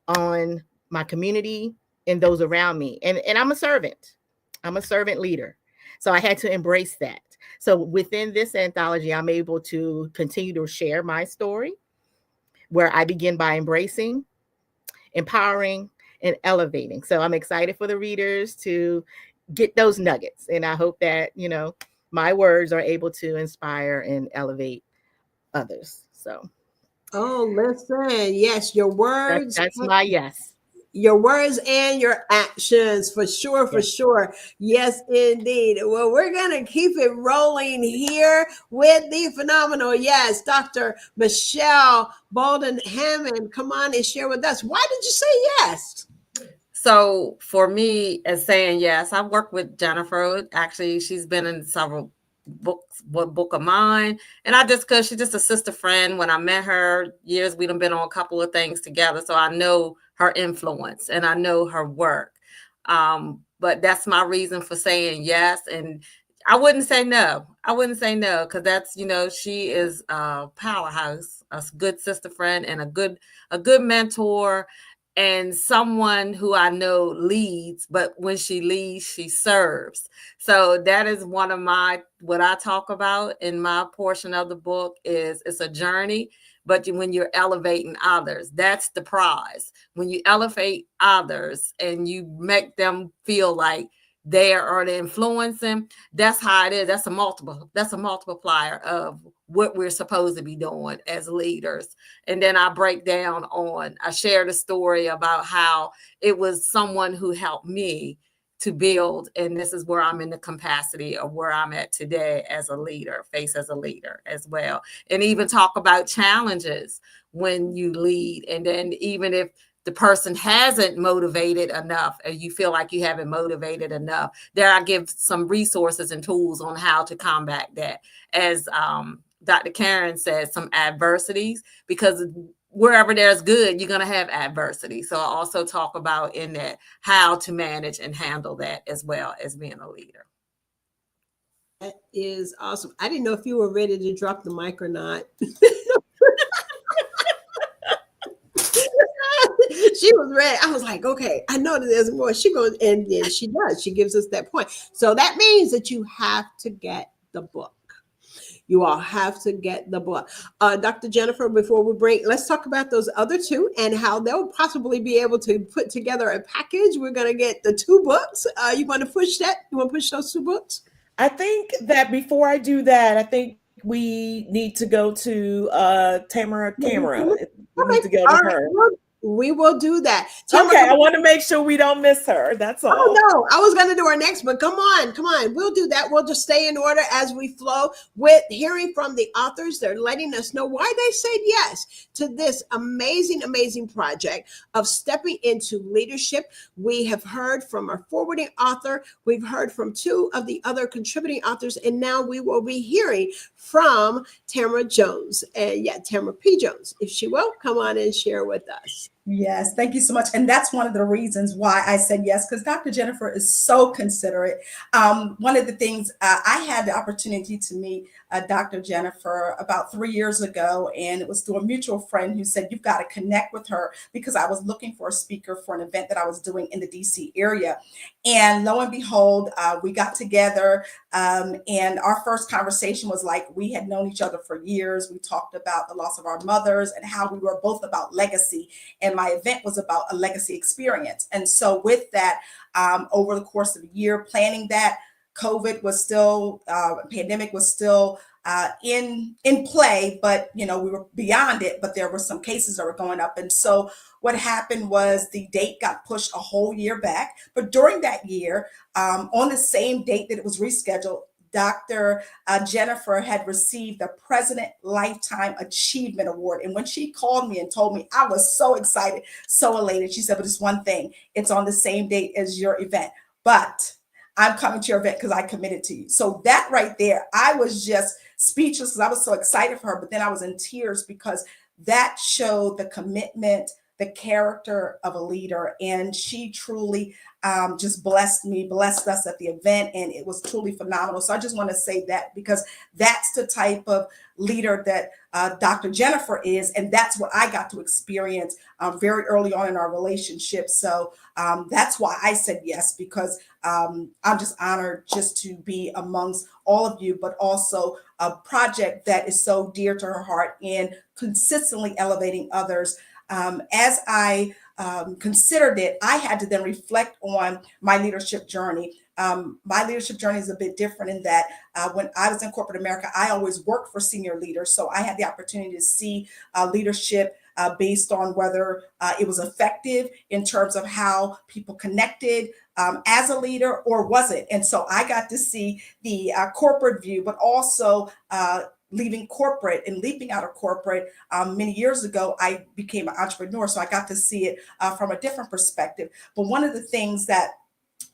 on my community and those around me. And I'm a servant. I'm a servant leader. So I had to embrace that. So within this anthology, I'm able to continue to share my story, where I begin by embracing, empowering, and elevating. So I'm excited for the readers to get those nuggets. And I hope that, you know, my words are able to inspire and elevate others. So. Oh, listen. Yes, your words. That's my yes. Your words and your actions, for sure, for sure. Yes, indeed. Well, we're going to keep it rolling here with the phenomenal, yes, Dr. Michelle Bolden-Hammond. Come on and share with us. Why did you say yes? So for me, as saying yes, I've worked with Jennifer. Actually, she's been in several books, book of mine. And because she's just a sister friend. When I met her years, we've been on a couple of things together. So I know her influence and I know her work. But that's my reason for saying yes. And I wouldn't say no. I wouldn't say no, because that's, she is a powerhouse, a good sister friend, and a good mentor, and someone who I know leads, but when she leads, she serves. So that is one of what I talk about in my portion of the book is it's a journey, but when you're elevating others, that's the prize. When you elevate others and you make them feel like they are influencing, that's how it is. That's a multiplier of what we're supposed to be doing as leaders. And then I share the story about how it was someone who helped me to build. And this is where I'm in the capacity of where I'm at today as a leader, as a leader as well. And even talk about challenges when you lead. And then even if the person hasn't motivated enough, or you feel like you haven't motivated enough, there I give some resources and tools on how to combat that. As Dr. Karen said, some adversities, because wherever there's good, you're going to have adversity. So I also talk about in that how to manage and handle that as well as being a leader. That is awesome. I didn't know if you were ready to drop the mic or not. She was ready. I was like, okay, I know that there's more. She goes, and then she does. She gives us that point. So that means that you have to get the book. You all have to get the book. Dr. Jennifer, before we break, let's talk about those other two and how they'll possibly be able to put together a package. We're going to get the 2 books. You want to push that? You want to push those 2 books? I think that before I do that, I think we need to go to Tamera. We need to go to her. We will do that. Okay, I want to make sure we don't miss her. That's all. Oh, no, I was going to do our next, but come on. We'll do that. We'll just stay in order as we flow with hearing from the authors. They're letting us know why they said yes to this amazing, amazing project of stepping into leadership. We have heard from our forwarding author. We've heard from 2 of the other contributing authors, and now we will be hearing from Tamera Jones. And Tamera P. Jones, if she will, come on and share with us. Yes, thank you so much. And that's one of the reasons why I said yes, because Dr. Jennifer is so considerate. One of the things I had the opportunity to meet Dr. Jennifer about 3 years ago, and it was through a mutual friend who said, you've got to connect with her, because I was looking for a speaker for an event that I was doing in the DC area. And lo and behold, we got together, and our first conversation was like we had known each other for years. We talked about the loss of our mothers and how we were both about legacy. And my event was about a legacy experience. And so with that, over the course of a year planning that, COVID was still, pandemic was still in play, but we were beyond it, but there were some cases that were going up. And so what happened was the date got pushed a whole year back. But during that year, on the same date that it was rescheduled, Dr. Jennifer had received the President Lifetime Achievement Award. And when she called me and told me, I was so excited, so elated. She said, but it's one thing, it's on the same date as your event, but I'm coming to your event because I committed to you. So that right there, I was just speechless because I was so excited for her, but then I was in tears because that showed the commitment, the character of a leader. And she truly just blessed us at the event. And it was truly phenomenal. So I just want to say that because that's the type of leader that Dr. Jennifer is. And that's what I got to experience very early on in our relationship. So that's why I said yes, because I'm just honored just to be amongst all of you, but also a project that is so dear to her heart and consistently elevating others. As I considered it, I had to then reflect on my leadership journey. My leadership journey is a bit different in that when I was in corporate America, I always worked for senior leaders. So I had the opportunity to see leadership based on whether it was effective in terms of how people connected as a leader or wasn't. And so I got to see the corporate view, but also leaving corporate and leaping out of corporate. Many years ago, I became an entrepreneur, so I got to see it from a different perspective. But one of the things that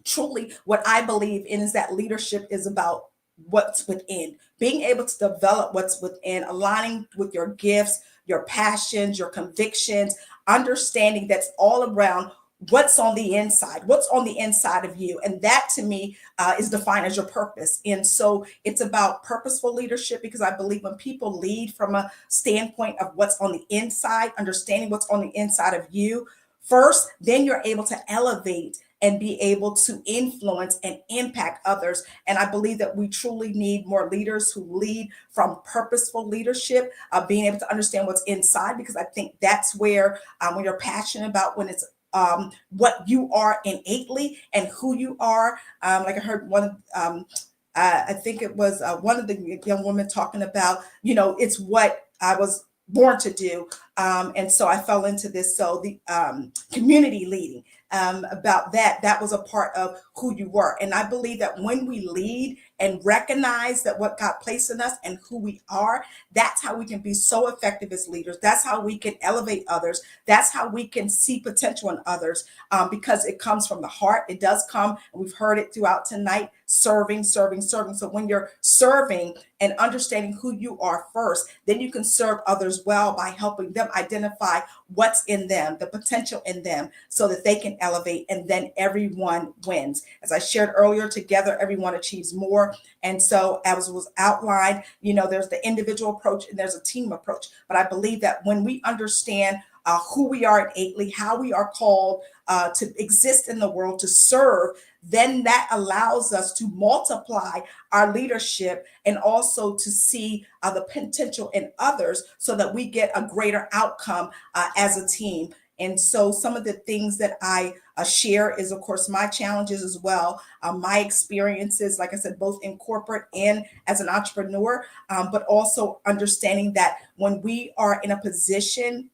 truly what I believe in is that leadership is about what's within, being able to develop what's within, aligning with your gifts, your passions, your convictions, understanding that's all around what's on the inside, what's on the inside of you. And that to me is defined as your purpose. And so it's about purposeful leadership, because I believe when people lead from a standpoint of what's on the inside, understanding what's on the inside of you first, then you're able to elevate and be able to influence and impact others. And I believe that we truly need more leaders who lead from purposeful leadership, being able to understand what's inside, because I think that's where, when you're passionate about, when it's what you are innately and who you are. Like I heard one, I think it was one of the young women talking about, it's what I was born to do. And so I fell into this. So the community leading, about that was a part of who you were. And I believe that when we lead and recognize that what God placed in us and who we are, that's how we can be so effective as leaders. That's how we can elevate others. That's how we can see potential in others, because it comes from the heart. It does come, and we've heard it throughout tonight, serving. So when you're serving and understanding who you are first, then you can serve others well by helping them identify what's in them, the potential in them, so that they can elevate, and then everyone wins. As I shared earlier, together everyone achieves more. And so as was outlined, there's the individual approach and there's a team approach. But I believe that when we understand who we are innately, how we are called to exist in the world, to serve, then that allows us to multiply our leadership and also to see the potential in others, so that we get a greater outcome as a team. And so some of the things that I share is, of course, my challenges as well, my experiences, like I said, both in corporate and as an entrepreneur, but also understanding that when we are in a position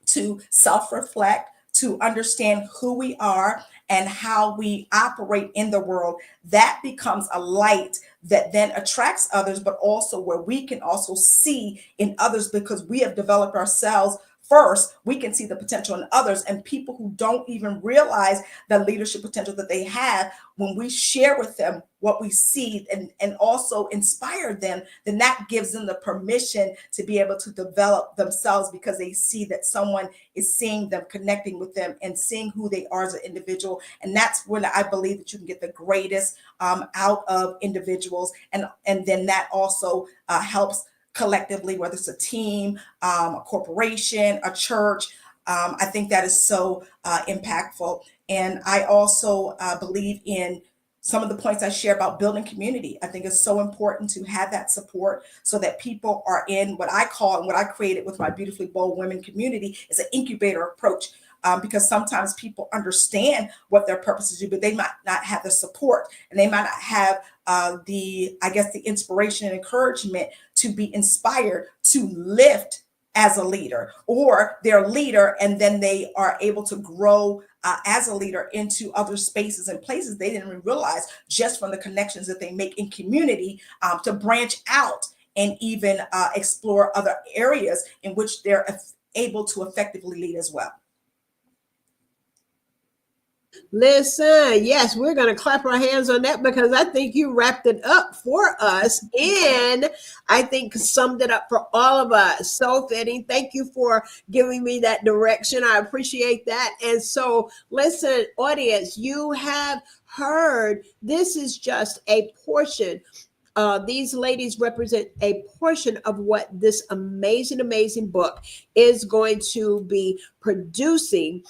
to self-reflect, to understand who we are and how we operate in the world, that becomes a light that then attracts others, but also where we can also see in others, because we have developed ourselves first. We can see the potential in others, and people who don't even realize the leadership potential that they have, when we share with them what we see and also inspire them, then that gives them the permission to be able to develop themselves, because they see that someone is seeing them, connecting with them, and seeing who they are as an individual. And that's when I believe that you can get the greatest out of individuals. And then that also helps collectively, whether it's a team, a corporation, a church. I think that is so impactful. And I also believe in some of the points I share about building community. I think it's so important to have that support, so that people are in what I call, and what I created with my Beautifully Bold Women community, is an incubator approach. Because sometimes people understand what their purposes do, but they might not have the support, and they might not have the inspiration and encouragement to be inspired to lift as a leader, or they're a leader and then they are able to grow as a leader into other spaces and places they didn't even realize, just from the connections that they make in community, to branch out and even explore other areas in which they're able to effectively lead as well. Listen, yes, we're going to clap our hands on that, because I think you wrapped it up for us, and I think summed it up for all of us. So fitting. Thank you for giving me that direction. I appreciate that. And so, listen, audience, you have heard, this is just a portion. These ladies represent a portion of what this amazing book is going to be producing.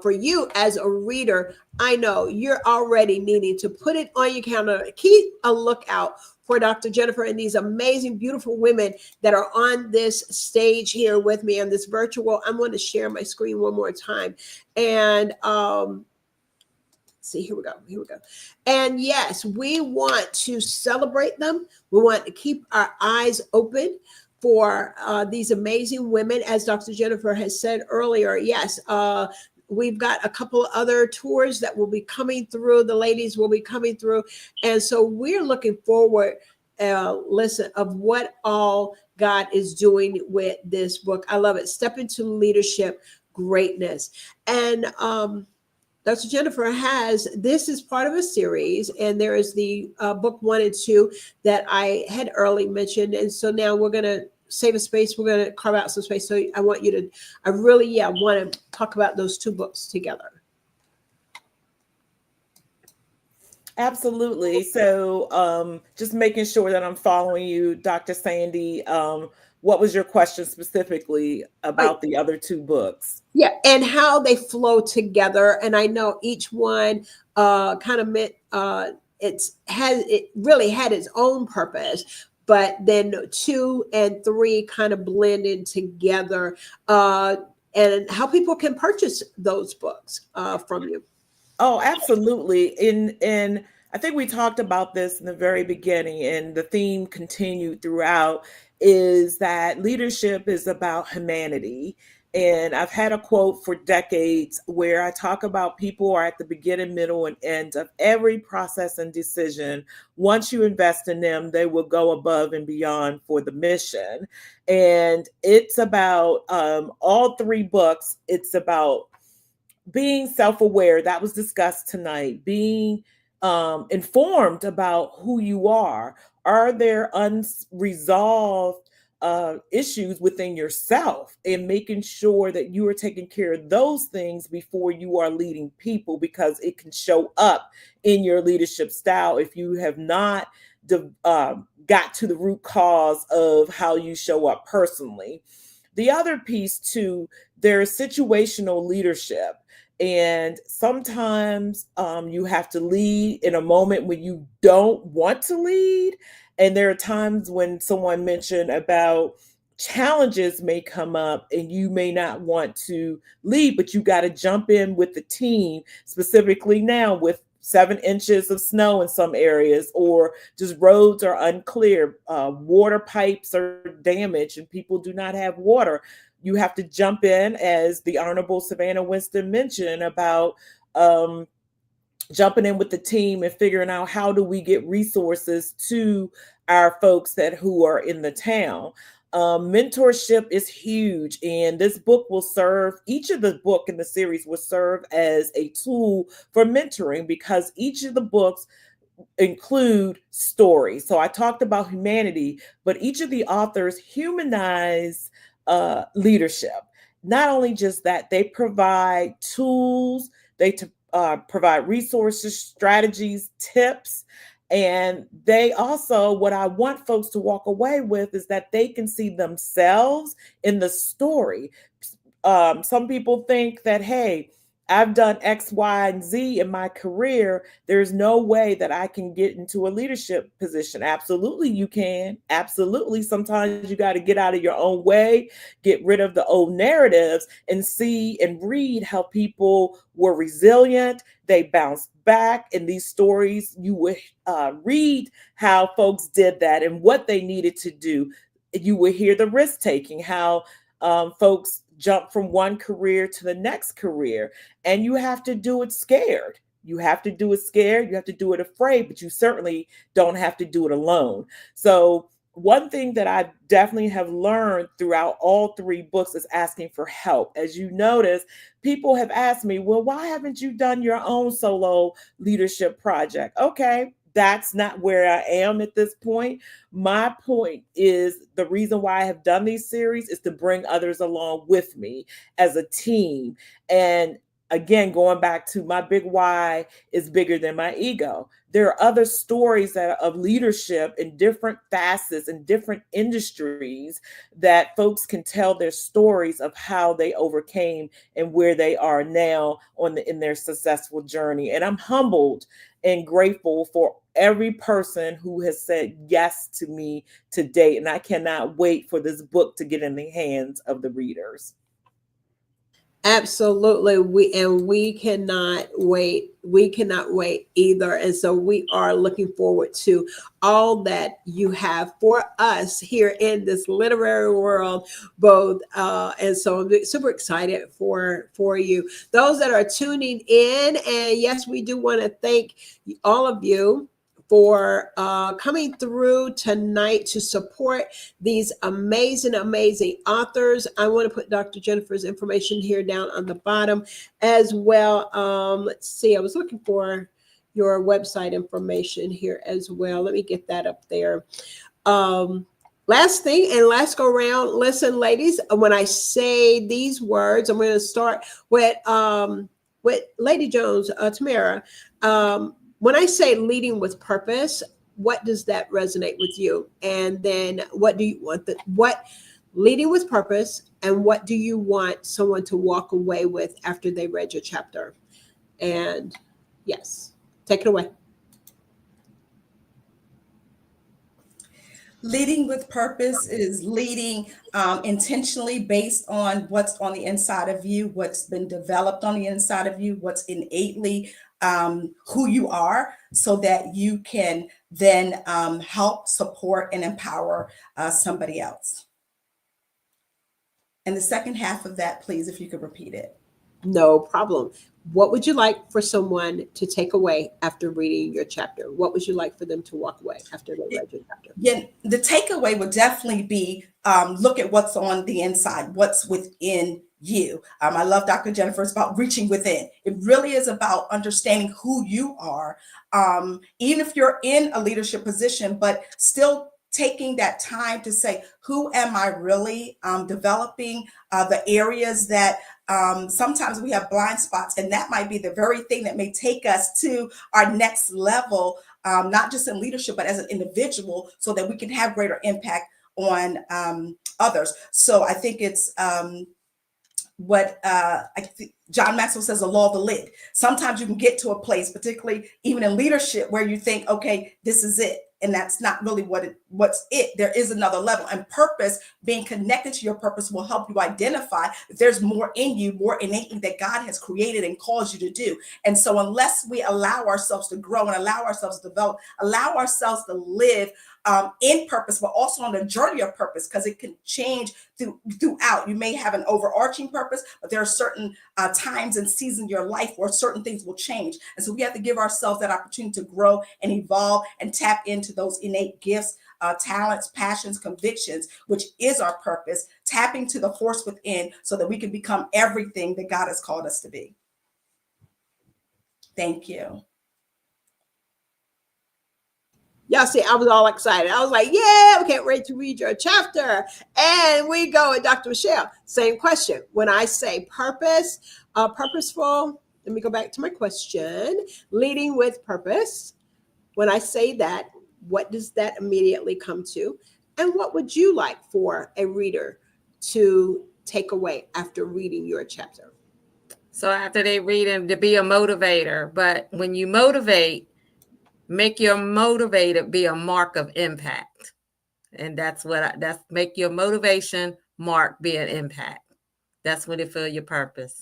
For you as a reader. I know you're already needing to put it on your calendar. Keep a lookout for Dr. Jennifer and these amazing, beautiful women that are on this stage here with me on this virtual. I'm going to share my screen one more time. And see, here we go. And yes, we want to celebrate them. We want to keep our eyes open for these amazing women. As Dr. Jennifer has said earlier, yes, we've got a couple of other tours that will be coming through. The ladies will be coming through. And so we're looking forward, of what all God is doing with this book. I love it. Step into Leadership Greatness. And Dr. Jennifer this is part of a series, and there is the book 1 and 2 that I had early mentioned. And so now we're going to save a space. We're going to carve out some space. So I want to talk about those two books together. Absolutely. So just making sure that I'm following you, Dr. Sandy. What was your question specifically about the other two books? Yeah, and how they flow together. And I know each one kind of meant it really had its own purpose, but then 2 and 3 kind of blended together, and how people can purchase those books from you. Oh, absolutely. And I think we talked about this in the very beginning, and the theme continued throughout is that leadership is about humanity. And I've had a quote for decades where I talk about people are at the beginning, middle, and end of every process and decision. Once you invest in them, they will go above and beyond for the mission. And it's about all three books. It's about being self-aware, that was discussed tonight, being informed about who you are. Are there unresolved issues within yourself, and making sure that you are taking care of those things before you are leading people, because it can show up in your leadership style if you have not got to the root cause of how you show up personally. The other piece too, there's situational leadership. And sometimes you have to lead in a moment when you don't want to lead. And there are times when someone mentioned about challenges may come up and you may not want to lead, but you got to jump in with the team, specifically now with 7 inches of snow in some areas, or just roads are unclear, water pipes are damaged and people do not have water. You have to jump in, as the Honorable Savannah Winston mentioned, about jumping in with the team and figuring out how do we get resources to our folks who are in the town. Mentorship is huge, and this book will serve, each of the book in the series will serve as a tool for mentoring, because each of the books include stories. So I talked about humanity, but each of the authors humanize leadership. Not only just that, they provide tools, they provide resources, strategies, tips, and they also, what I want folks to walk away with is that they can see themselves in the story. Some people think that, hey, I've done X, Y, and Z in my career. There's no way that I can get into a leadership position. Absolutely, you can. Absolutely. Sometimes you got to get out of your own way, get rid of the old narratives, and see and read how people were resilient. They bounced back. In these stories, you would read how folks did that and what they needed to do. You would hear the risk taking, how folks jump from one career to the next career, and you have to do it scared. You have to do it scared. You have to do it afraid, but you certainly don't have to do it alone. So one thing that I definitely have learned throughout all three books is asking for help. As you notice, people have asked me, well, why haven't you done your own solo leadership project? Okay, that's not where I am at this point. My point is, the reason why I have done these series is to bring others along with me as a team. And again, going back to my big why is bigger than my ego. There are other stories of leadership in different facets and different industries that folks can tell their stories of how they overcame and where they are now in their successful journey. And I'm humbled and grateful for every person who has said yes to me to date. And I cannot wait for this book to get in the hands of the readers. Absolutely. We cannot wait. We cannot wait either. And so we are looking forward to all that you have for us here in this literary world, both. And so I'm super excited for you. Those that are tuning in, and yes, we do want to thank all of you for coming through tonight to support these amazing authors. I want to put Dr. Jennifer's information here down on the bottom as well. Let's see, I was looking for your website information here as well. Let me get that up there. Last thing, and last go round. Listen, ladies, when I say these words, I'm going to start with Lady Jones, Tamera. when I say leading with purpose, what does that resonate with you? And then what do you want what leading with purpose, and what do you want someone to walk away with after they read your chapter? And yes, take it away. Leading with purpose is leading intentionally based on what's on the inside of you, what's been developed on the inside of you, what's innately who you are, so that you can then help, support, and empower somebody else. And the second half of that, please, if you could repeat it. No problem. What would you like for someone to take away after reading your chapter? What would you like for them to walk away after they read your chapter? Yeah, the takeaway would definitely be look at what's on the inside, what's within you. I love Dr. Jennifer. It's about reaching within. It really is about understanding who you are, even if you're in a leadership position, but still taking that time to say, who am I really? Developing the areas that sometimes we have blind spots, and that might be the very thing that may take us to our next level, not just in leadership, but as an individual, so that we can have greater impact on others. So I think it's what John Maxwell says, the law of the lid. Sometimes you can get to a place, particularly even in leadership, where you think, okay, this is it. And that's not really what's it. There is another level. And purpose, being connected to your purpose, will help you identify if there's more in you, more innately, that God has created and caused you to do. And so unless we allow ourselves to grow and allow ourselves to develop, allow ourselves to live in purpose, but also on the journey of purpose, because it can change throughout. You may have an overarching purpose, but there are certain times and seasons in your life where certain things will change. And so we have to give ourselves that opportunity to grow and evolve and tap into those innate gifts, talents, passions, convictions, which is our purpose, tapping to the force within so that we can become everything that God has called us to be. Thank you. Y'all see, I was all excited. I was like, yeah, we can't wait to read your chapter. And we go with Dr. Michelle. Same question. When I say purpose, purposeful, let me go back to my question. Leading with purpose. When I say that, what does that immediately come to? And what would you like for a reader to take away after reading your chapter? So after they read him, to be a motivator. But when you motivate, make your motivator be a mark of impact. And that's make your motivation mark be an impact. That's when it feel your purpose.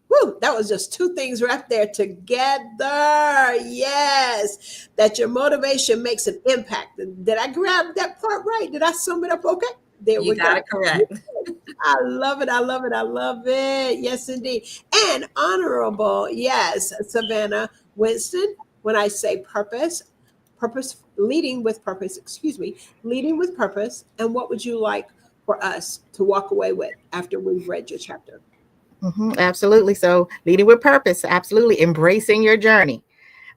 Woo, that was just two things right there together. Yes, that your motivation makes an impact. Did I grab that part right? Did I sum it up okay? There you got it correct. I love it. I love it. I love it. Yes, indeed. And honorable, yes, Savannah, Winston, when I say purpose, leading with purpose, leading with purpose. And what would you like for us to walk away with after we've read your chapter? Absolutely. So leading with purpose, absolutely. Embracing your journey.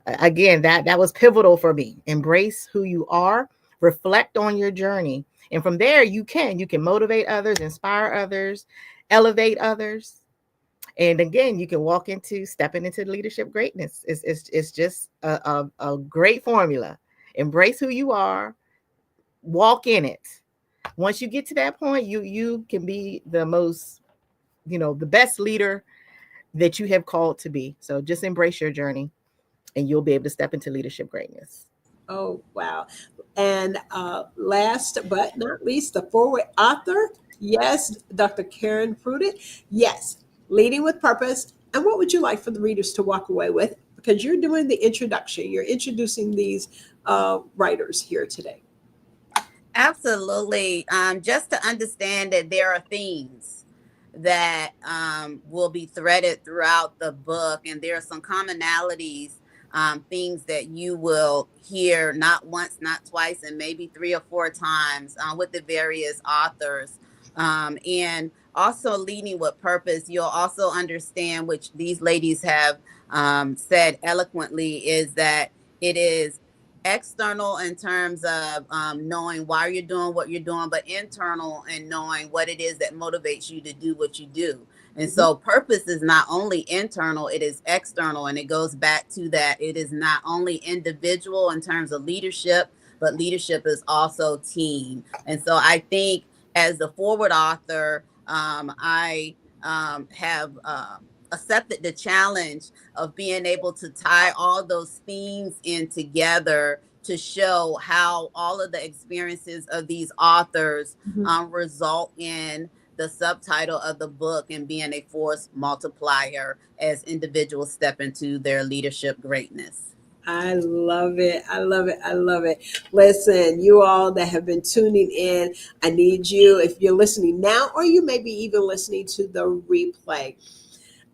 Again, that was pivotal for me. Embrace who you are, reflect on your journey. And from there, you can motivate others, inspire others, elevate others. And again, you can stepping into leadership greatness. It's just a great formula. Embrace who you are, walk in it. Once you get to that point, you can be the most, the best leader that you have called to be. So just embrace your journey and you'll be able to step into leadership greatness. Oh, wow. And last but not least, the forward author. Yes, Dr. Karen Pruden. Yes, leading with purpose. And what would you like for the readers to walk away with? Because you're doing the introduction. You're introducing these writers here today. Absolutely. Just to understand that there are themes that will be threaded throughout the book, and there are some commonalities, things that you will hear not once, not twice, and maybe 3 or 4 times with the various authors. And also leading with purpose, you'll also understand, which these ladies have said eloquently, is that it is external in terms of knowing why you're doing what you're doing, but internal in knowing what it is that motivates you to do what you do. And so purpose is not only internal, it is external. And it goes back to that. It is not only individual in terms of leadership, but leadership is also team. And so I think as the forward author, I have accepted the challenge of being able to tie all those themes in together to show how all of the experiences of these authors result in the subtitle of the book and being a force multiplier as individuals step into their leadership greatness. I love it. I love it. I love it. Listen, you all that have been tuning in, I need you, if you're listening now, or you may be even listening to the replay.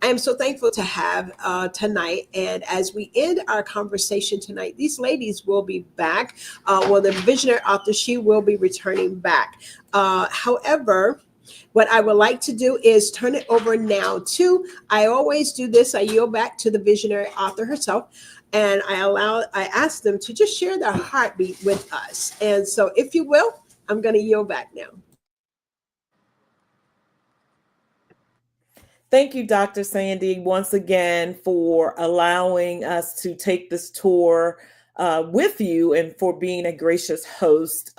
I am so thankful to have tonight. And as we end our conversation tonight, these ladies will be back. The visionary author, she will be returning back. However, what I would like to do is turn it over now to, I always do this, I yield back to the visionary author herself. And I ask them to just share their heartbeat with us. And so if you will, I'm going to yield back now. Thank you, Dr. Sandy, once again for allowing us to take this tour with you and for being a gracious host.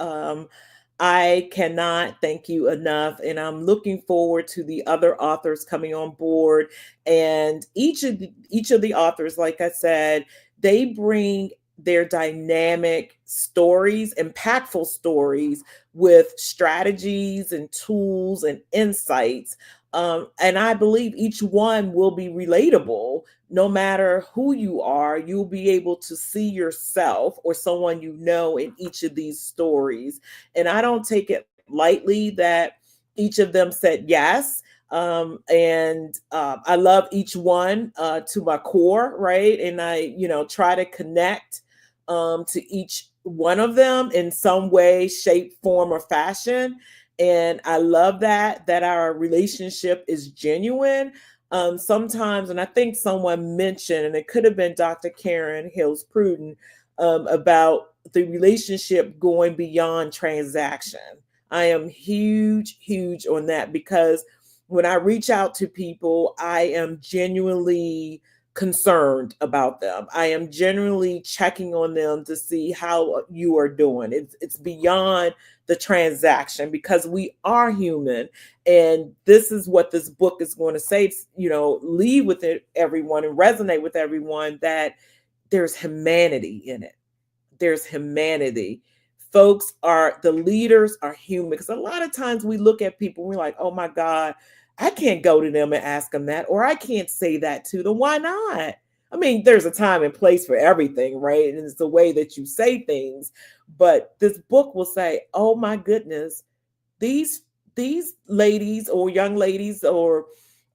I cannot thank you enough, and I'm looking forward to the other authors coming on board. And each of the authors, like I said, they bring their dynamic stories, impactful stories with strategies and tools and insights. And I believe each one will be relatable. No matter who you are, you'll be able to see yourself or someone you know in each of these stories. And I don't take it lightly that each of them said yes. I love each one to my core, right? And I, try to connect to each one of them in some way, shape, form, or fashion. And I love that our relationship is genuine. Sometimes, and I think someone mentioned, and it could have been Dr. Karen Hills Pruden, about the relationship going beyond transaction. I am huge on that, because when I reach out to people, I am genuinely concerned about them. I am genuinely checking on them to see how you are doing. It's beyond the transaction, because we are human. And this is what this book is going to say, leave with everyone and resonate with everyone, that there's humanity in it. There's humanity. Folks the leaders are human, because a lot of times we look at people and we're like, oh my God, I can't go to them and ask them that, or I can't say that to them. Why not? I mean, there's a time and place for everything, right? And it's the way that you say things. But this book will say, oh my goodness, these ladies or young ladies or,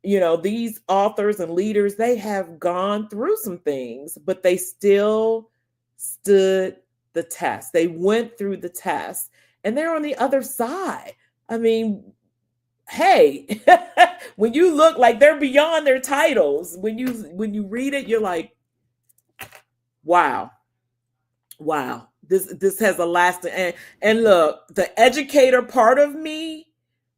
these authors and leaders, they have gone through some things, but they still stood the test. They went through the test and they're on the other side. I mean, hey, when you look, like, they're beyond their titles. When you read it, you're like, wow, this has a lasting, and look, the educator part of me,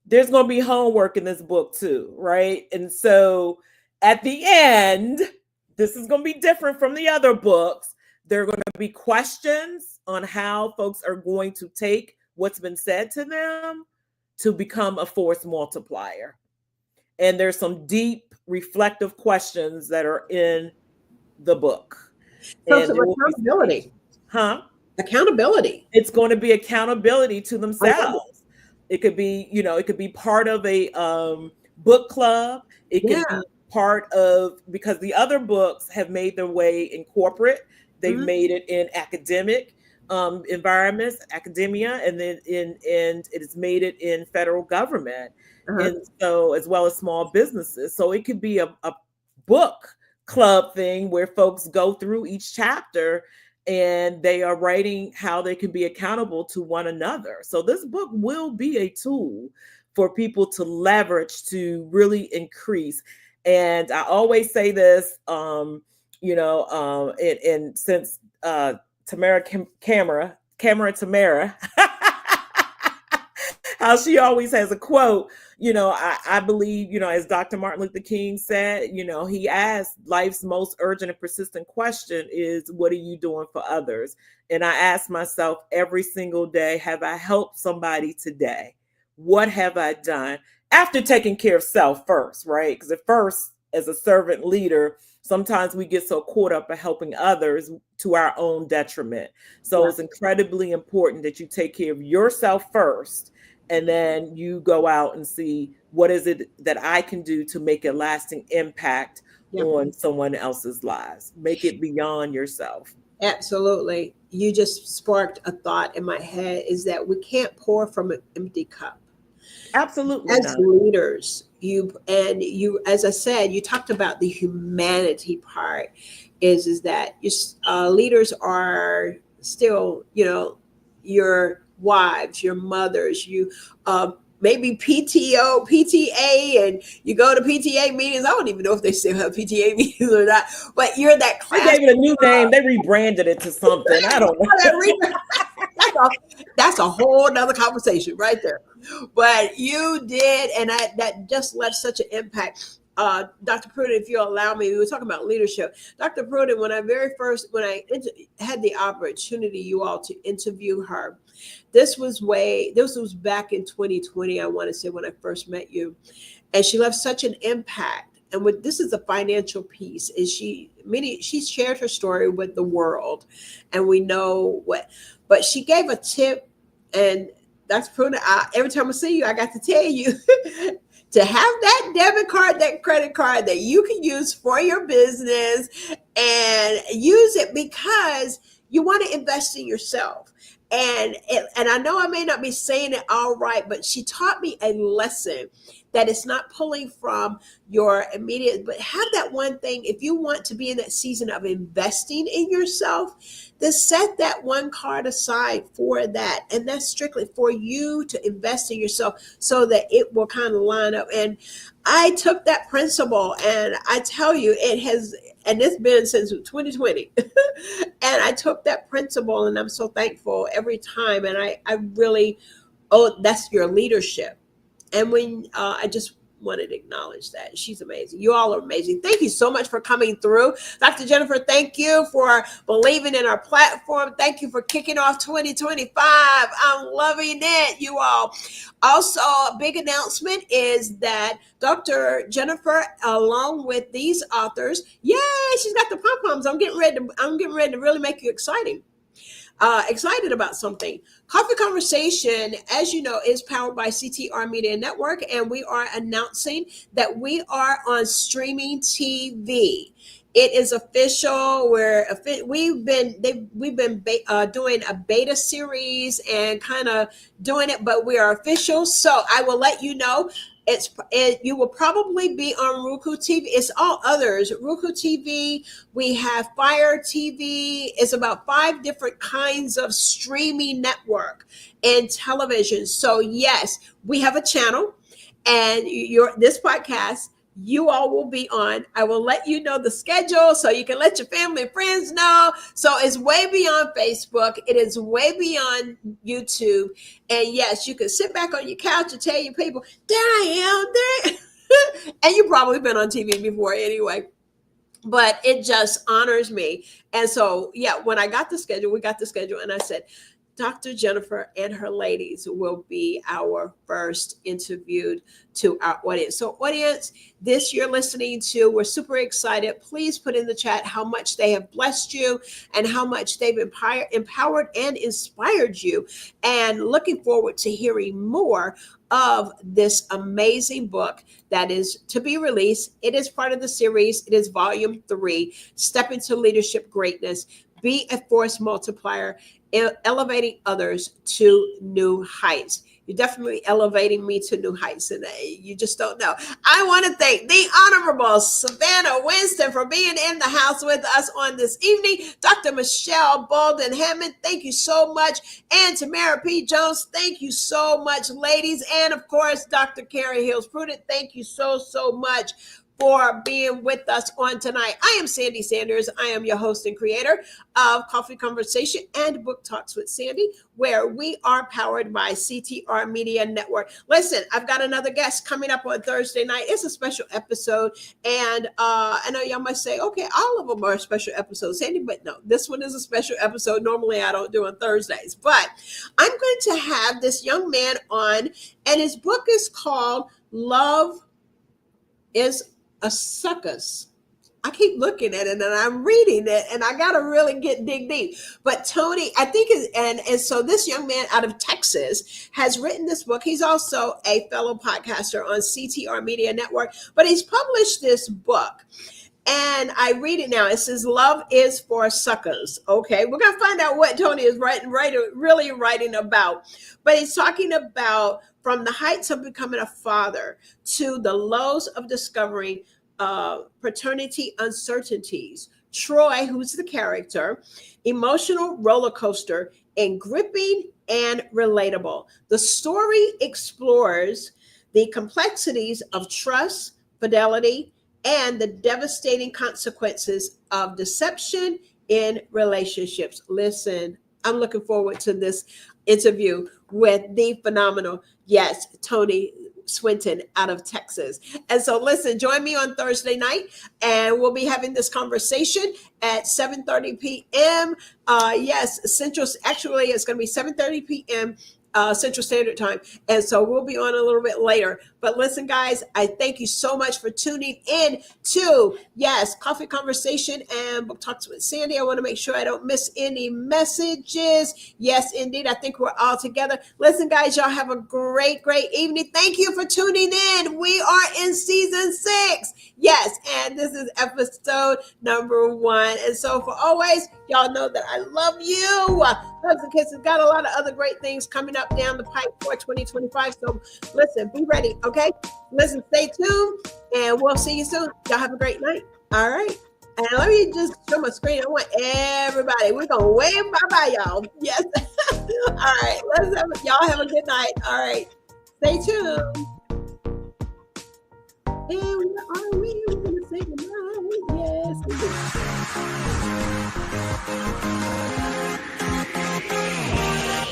there's going to be homework in this book too, right? And so at the end, this is going to be different from the other books. There are going to be questions on how folks are going to take what's been said to them to become a force multiplier. And there's some deep reflective questions that are in the book. So accountability. Accountability. It's going to be accountability to themselves. It could be, it could be part of a book club. It could be part of, because the other books have made their way in corporate. They've made it in academic environments, academia, and then it has made it in federal government, and so, as well as small businesses. So it could be a book club thing where folks go through each chapter and they are writing how they can be accountable to one another. So this book will be a tool for people to leverage to really increase. And I always say this, and since Tamera, how she always has a quote, I believe, as Dr. Martin Luther King said, he asked, life's most urgent and persistent question is, what are you doing for others? And I ask myself every single day, have I helped somebody today? What have I done? After taking care of self first, right? Because at first, as a servant leader, sometimes we get so caught up in helping others to our own detriment. So It's incredibly important that you take care of yourself first, and then you go out and see, what is it that I can do to make a lasting impact on someone else's lives? Make it beyond yourself. Absolutely. You just sparked a thought in my head, is that we can't pour from an empty cup. Absolutely. As leaders, as I said, you talked about the humanity part, is that leaders are still, your wives, your mothers, you maybe PTA, and you go to PTA meetings. I don't even know if they still have PTA meetings or not, but you're that class. They gave it a new name. They rebranded it to something. I don't know. That's a whole nother conversation right there. But you did, and that just left such an impact. Dr. Pruden, if you'll allow me, we were talking about leadership. Dr. Pruden, when I had the opportunity, you all, to interview her, this was back in 2020, I want to say, when I first met you, and she left such an impact. And this is the financial piece, is she shared her story with the world, and we know but she gave a tip, and Dr. Pruden, every time I see you, I got to tell you to have that debit card, that credit card that you can use for your business, and use it because you want to invest in yourself. And I know I may not be saying it all right, but she taught me a lesson that it's not pulling from your immediate, but have that one thing. If you want to be in that season of investing in yourself, then set that one card aside for that. And that's strictly for you to invest in yourself, so that it will kind of line up. And I took that principle, and I tell you, and it's been since 2020. And I took that principle, and I'm so thankful every time. And I really, that's your leadership. And when I just wanted to acknowledge that she's amazing. You all are amazing. Thank you so much for coming through. Dr. Jennifer, thank you for believing in our platform. Thank you for kicking off 2025. I'm loving it, you all. Also, a big announcement is that Dr. Jennifer, along with these authors, yay, she's got the pom-poms. I'm getting ready to really make you excited about something. Coffee Conversation, as you know, is powered by CTR Media Network, and we are announcing that we are on streaming TV. It is official. We've been doing a beta series and kind of doing it, but we are official. So I will let you know. You will probably be on Roku TV. It's all others. Roku TV. We have Fire TV. It's about 5 different kinds of streaming network and television. So yes, we have a channel, and this podcast, you all will be on. I will let you know the schedule so you can let your family and friends know. So it's way beyond Facebook. It is way beyond YouTube. And yes, you can sit back on your couch and tell your people, there I am, there. And you've probably been on TV before anyway. But it just honors me. And so, yeah, when we got the schedule, and I said, Dr. Jennifer and her ladies will be our first interviewed to our audience. So audience, this you're listening to, we're super excited. Please put in the chat how much they have blessed you and how much they've empowered and inspired you. And looking forward to hearing more of this amazing book that is to be released. It is part of the series. It is volume 3, Step into Leadership Greatness, Be a Force Multiplier, Elevating Others to New Heights. You're definitely elevating me to new heights, and you just don't know. I want to thank the Honorable Savannah Winston for being in the house with us on this evening. Dr. Michelle Bolden-Hammond, thank you so much. And Tamera P. Jones, thank you so much, ladies. And of course, Dr. Carrie Hills Pruden, thank you so much for being with us on tonight. I am Sandy Sanders. I am your host and creator of Coffee Conversation and Book Talks with Sandy, where we are powered by CTR Media Network. Listen, I've got another guest coming up on Thursday night. It's a special episode. And I know y'all must say, okay, all of them are special episodes, Sandy, but no, this one is a special episode. Normally I don't do on Thursdays, but I'm going to have this young man on, and his book is called Love is a Succus. I keep looking at it and I'm reading it and I got to really dig deep. But Tony, I think, and so this young man out of Texas has written this book. He's also a fellow podcaster on CTR Media Network, but he's published this book. And I read it now. It says, Love is for Suckers. Okay, we're going to find out what Tony is really writing about. But he's talking about from the heights of becoming a father to the lows of discovering paternity uncertainties. Troy, who's the character, emotional roller coaster, and gripping and relatable. The story explores the complexities of trust, fidelity, and the devastating consequences of deception in relationships. Listen, I'm looking forward to this interview with the phenomenal, yes, Tony Swinton out of Texas. And so listen, join me on Thursday night and we'll be having this conversation at 7:30 p.m. Yes, Central, actually it's going to be 7:30 p.m. Central Standard Time. And so we'll be on a little bit later. But listen, guys, I thank you so much for tuning in to, yes, Coffee Conversation and Book Talks with Sandy. I want to make sure I don't miss any messages. Yes, indeed. I think we're all together. Listen, guys, y'all have a great, great evening. Thank you for tuning in. We are in season 6. Yes, and this is episode number 1. And so for always, y'all know that I love you. Hugs and kisses. Got a lot of other great things coming up down the pipe for 2025. So listen, be ready, okay? Listen, stay tuned, and we'll see you soon. Y'all have a great night. All right. And let me just show my screen. I want everybody. We're going to wave bye-bye, y'all. Yes. All right. Y'all have a good night. All right. Stay tuned.